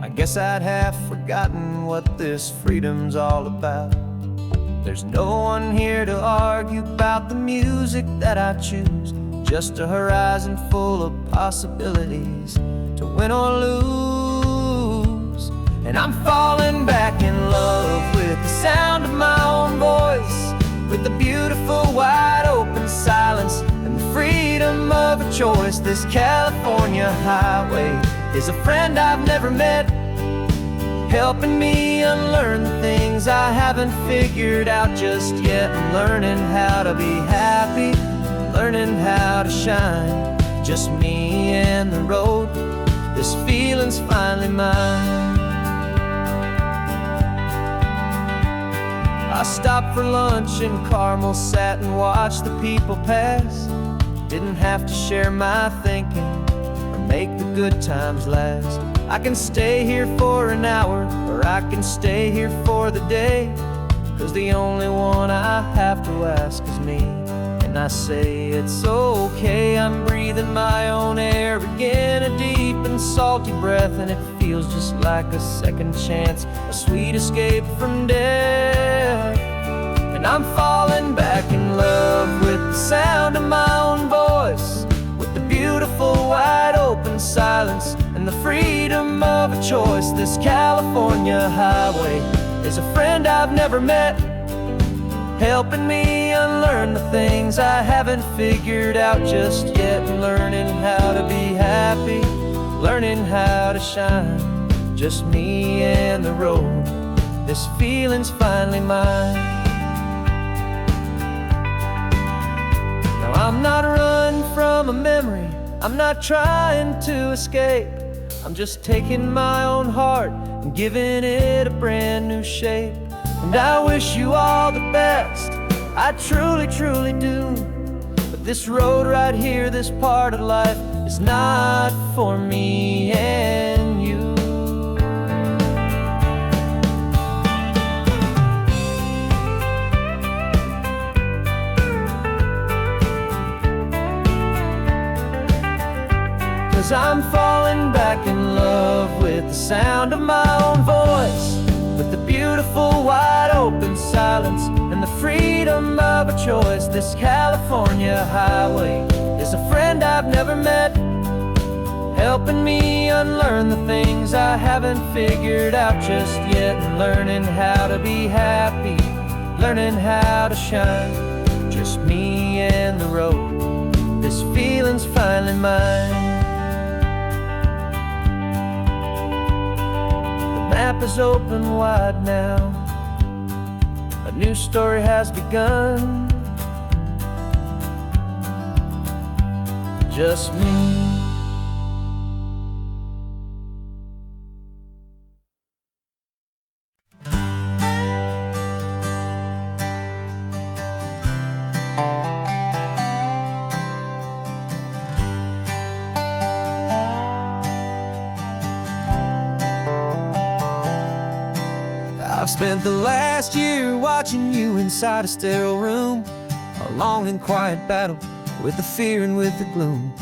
I guess I'd have forgotten what this freedom's all about. There's no one here to argue about the music that I choose, just a horizon full of possibilities to win or lose. And I'm falling back in love with the sound of my own voice, with the beautiful wide open silence and the freedom of a choice. This California highway is a friend I've never met, helping me unlearn the things I haven't figured out just yet. I'm learning how to be happy, learning how to shine, just me and the road. This feeling's finally mine. I stopped for lunch in Carmel, sat and watched the people pass. Didn't have to share my thinking or make the good times last. I can stay here for an hour, or I can stay here for the day, 'cause the only one I have to ask is me. And I say it's okay, I'm breathing my own air again, a deep and salty breath, and it feels just like a second chance, a sweet escape from death. And I'm falling back in love with the sound of my own voice, with the beautiful wide open silence and the freedom of a choice. This California highway is a friend I've never met, helping me unlearn the things I haven't figured out just yet. Learning how to be happy, learning how to shine, just me and the road. This feeling's finally mine. Now I'm not running from a memory, I'm not trying to escape. I'm just taking my own heart and giving it a brand new shape. And I wish you all the best, I truly, truly do. But this road right here, this part of life, is not for me and you. Cause I'm falling back in love with the sound of my own voice, with the beautiful wide open silence and the freedom of a choice. This California highway is a friend I've never met, helping me unlearn the things I haven't figured out just yet. And learning how to be happy, learning how to shine, just me and the road. This feeling's finally mine. The map is open wide now, a new story has begun, just me. I've spent the last year watching you inside a sterile room, a long and quiet battle with the fear and with the gloom.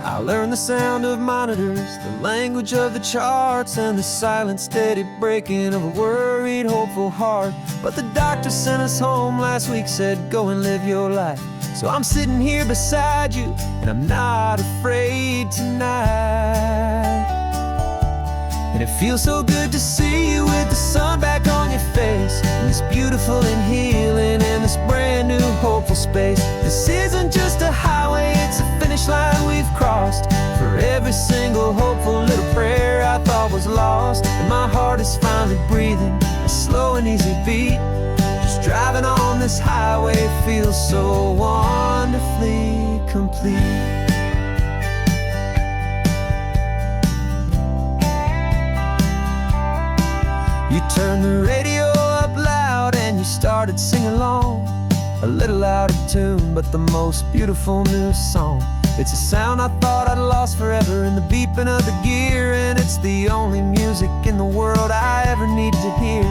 I learned the sound of monitors, the language of the charts, and the silent, steady breaking of a worried, hopeful heart. But the doctor sent us home last week, said go and live your life. So I'm sitting here beside you, and I'm not afraid tonight. And it feels so good to see you with the sun back on your face, and this beautiful and healing in this brand new hopeful space. This isn't just a highway, it's a finish line we've crossed. For every single hopeful little prayer I thought was lost, and my heart is finally breathing a slow and easy beat. Just driving on this highway feels so wonderfully complete. You turned the radio up loud and you started singing along, a little out of tune, but the most beautiful new song. It's a sound I thought I'd lost forever in the beeping of the gear, and it's the only music in the world I ever need to hear.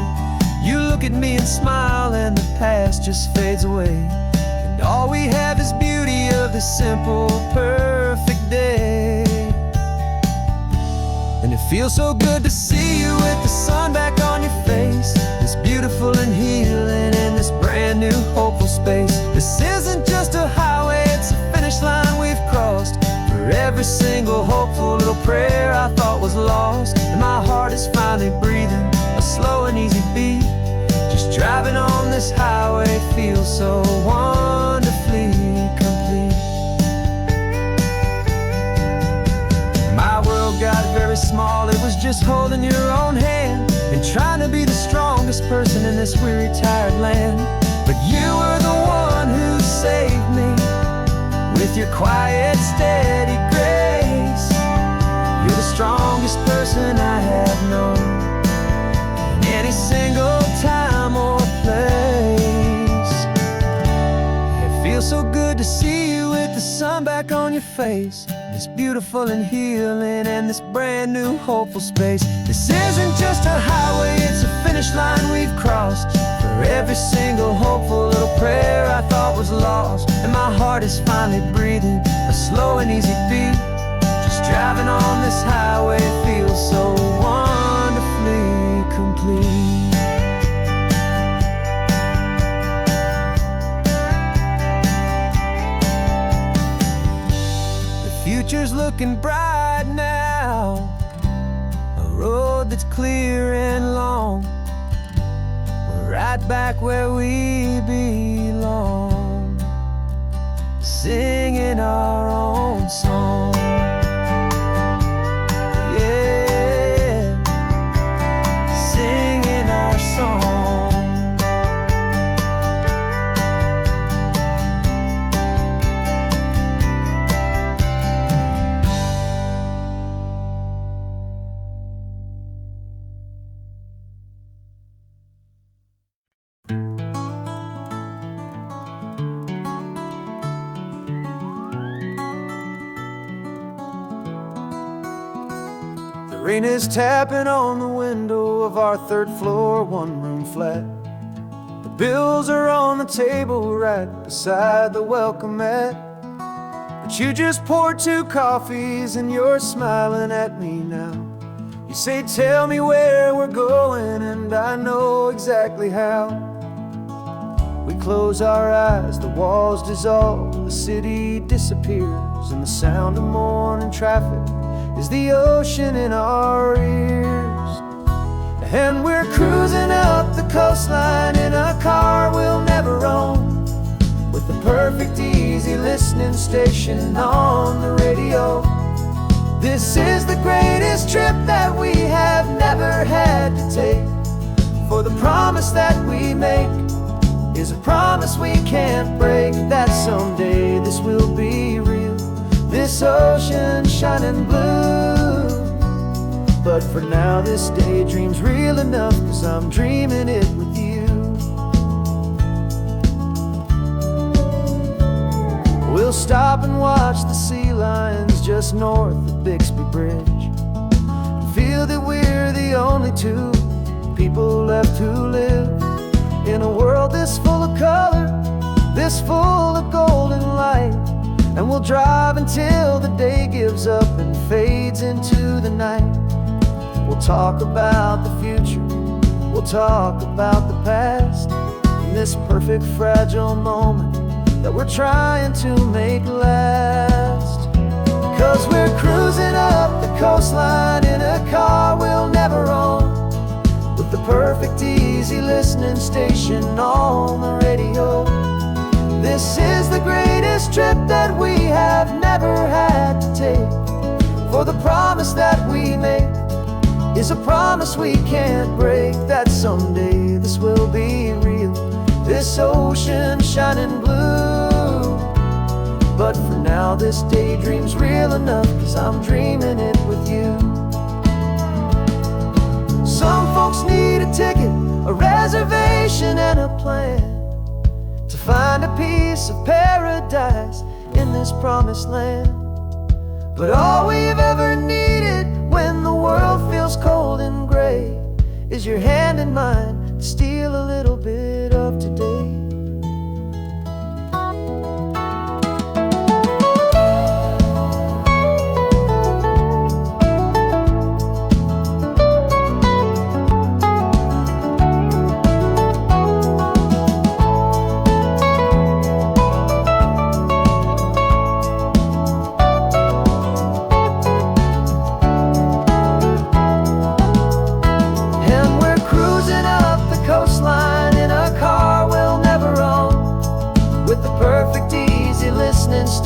You look at me and smile, and the past just fades away, and all we have is beauty of this simple, perfect day. And it feels so good to see you with the sun back on your face, this beautiful and healing in this brand new hopeful space. This isn't just a highway, it's a finish line we've crossed. For every single hopeful little prayer I thought was lost, and my heart is finally breathing a slow and easy beat. Just driving on this highway feels so wonderfully complete. My world got very small, it was just holding your own hand and strongest person in this weary, tired land. But you were the one who saved me with your quiet, steady grace. You're the strongest person I have known in any single time or place. It feels so good to see you with the sun back on your face. This beautiful and healing and this brand new hopeful space. This isn't just a highway, it's a finish line we've crossed. For every single hopeful little prayer I thought was lost, and my heart is finally breathing a slow and easy beat. Just driving on this highway feels so wonderfully complete. Future's looking bright now, a road that's clear and long. We're right back where we belong, singing our own song. Yeah, singing our song. Rain is tapping on the window of our third floor, one-room flat. The bills are on the table right beside the welcome mat. But you just poured 2 coffees and you're smiling at me now. You say, tell me where we're going, and I know exactly how. We close our eyes, the walls dissolve, the city disappears, and the sound of morning traffic is the ocean in our ears. And we're cruising up the coastline in a car we'll never own, with the perfect easy listening station on the radio. This is the greatest trip that we have never had to take, for the promise that we make is a promise we can't break, that someday this will be real, this ocean shining blue. But for now this daydream's real enough, 'cause I'm dreaming it with you. We'll stop and watch the sea lions just north of Bixby Bridge, and feel that we're the only 2 people left who live in a world this full of color, this full of golden light. And we'll drive until the day gives up and fades into the night. We'll talk about the future, we'll talk about the past, in this perfect fragile moment that we're trying to make last. 'Cause we're cruising up the coastline in a car we'll never own, with the perfect easy listening station on the radio. This is the greatest trip that we have never had to take, for the promise that we make is a promise we can't break, that someday this will be real, this ocean shining blue. But for now this daydream's real enough, 'cause I'm dreaming it with you. Some folks need a ticket, a reservation and a plan, to find a piece of paradise in this promised land. But all we've ever needed when the world feels cold and gray is your hand in mine to steal a little bit of today.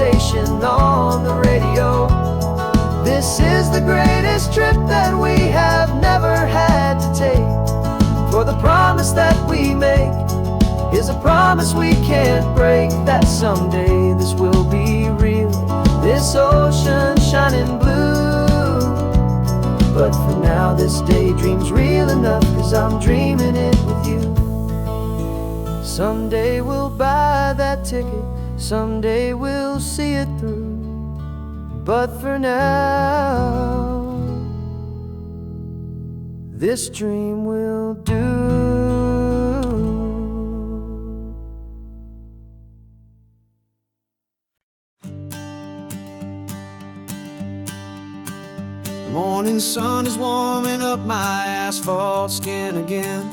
Station on the radio. This is the greatest trip that we have never had to take, for the promise promise that we make is a promise we can't break, that someday this will be real, this ocean shining blue. But for now this daydream's real enough, 'cause I'm dreaming it with you. Someday we'll buy that ticket, someday we'll see it through. But for now, this dream will do. The morning sun is warming up my asphalt skin again.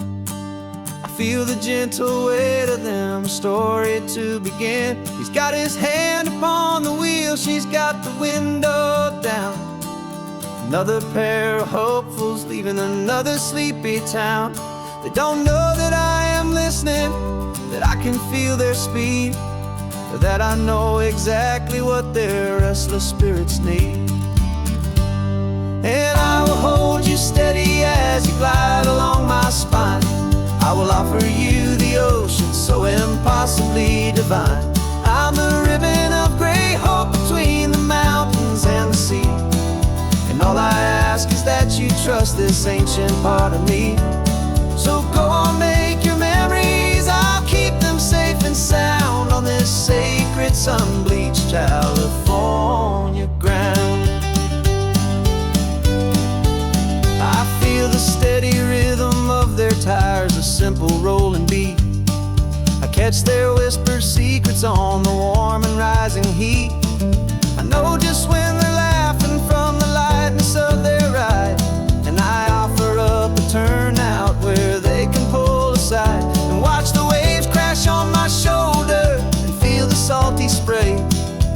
I feel the gentle weight of them, a story to begin. He's got his hand upon the wheel, she's got the window down. Another pair of hopefuls leaving another sleepy town. They don't know that I am listening, that I can feel their speed, or that I know exactly what their restless spirits need. And I will hold you steady as you glide along my spine. I will offer you the ocean so impossibly divine. I'm the ribbon of gray hope between the mountains and the sea. And all I ask is that you trust this ancient part of me. So go on, make your memories, I'll keep them safe and sound on this sacred sun-bleached California ground. I feel the steady rhythm of their tires, a simple rolling beat. I catch their whispered secrets on the warm and rising heat. I know just when they're laughing from the lightness of their ride, and I offer up a turnout where they can pull aside and watch the waves crash on my shoulder and feel the salty spray,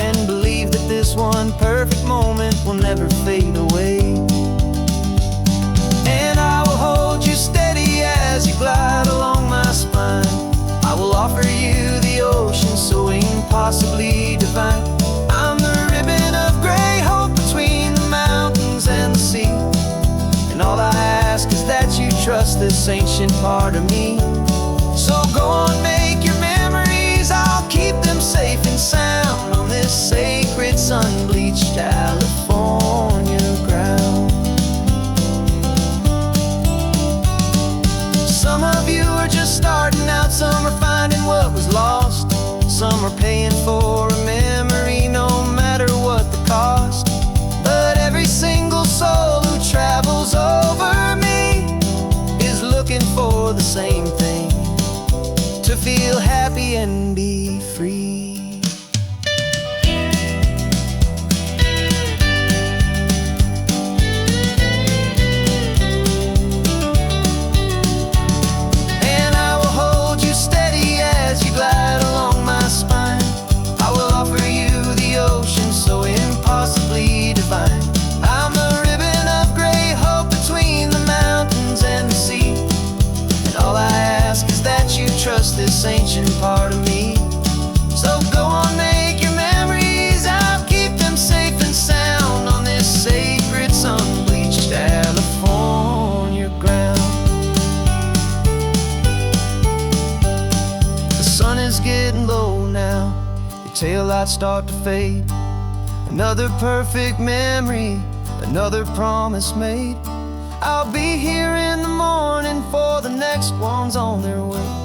and believe that this one perfect moment will never fade away. And I will hold you steady as you glide along my spine. I will offer you the ocean so impossibly divine. I'm the ribbon of gray hope between the mountains and the sea. And all I ask is that you trust this ancient part of me. So go on, make your memories, I'll keep them safe and sound on this sacred sun-bleached California ground. Some of you are just starting out, some are finding what was lost, some are paying for a memory no matter what the cost. But every single soul who travels over me is looking for the same thing, to feel happy and be free. I'm the ribbon of gray hope between the mountains and the sea. And all I ask is that you trust this ancient part of me. So go on, make your memories, I'll keep them safe and sound on this sacred sun-bleached California ground. The sun is getting low now, your taillights start to fade. Another perfect memory, another promise made. I'll be here in the morning for the next ones on their way.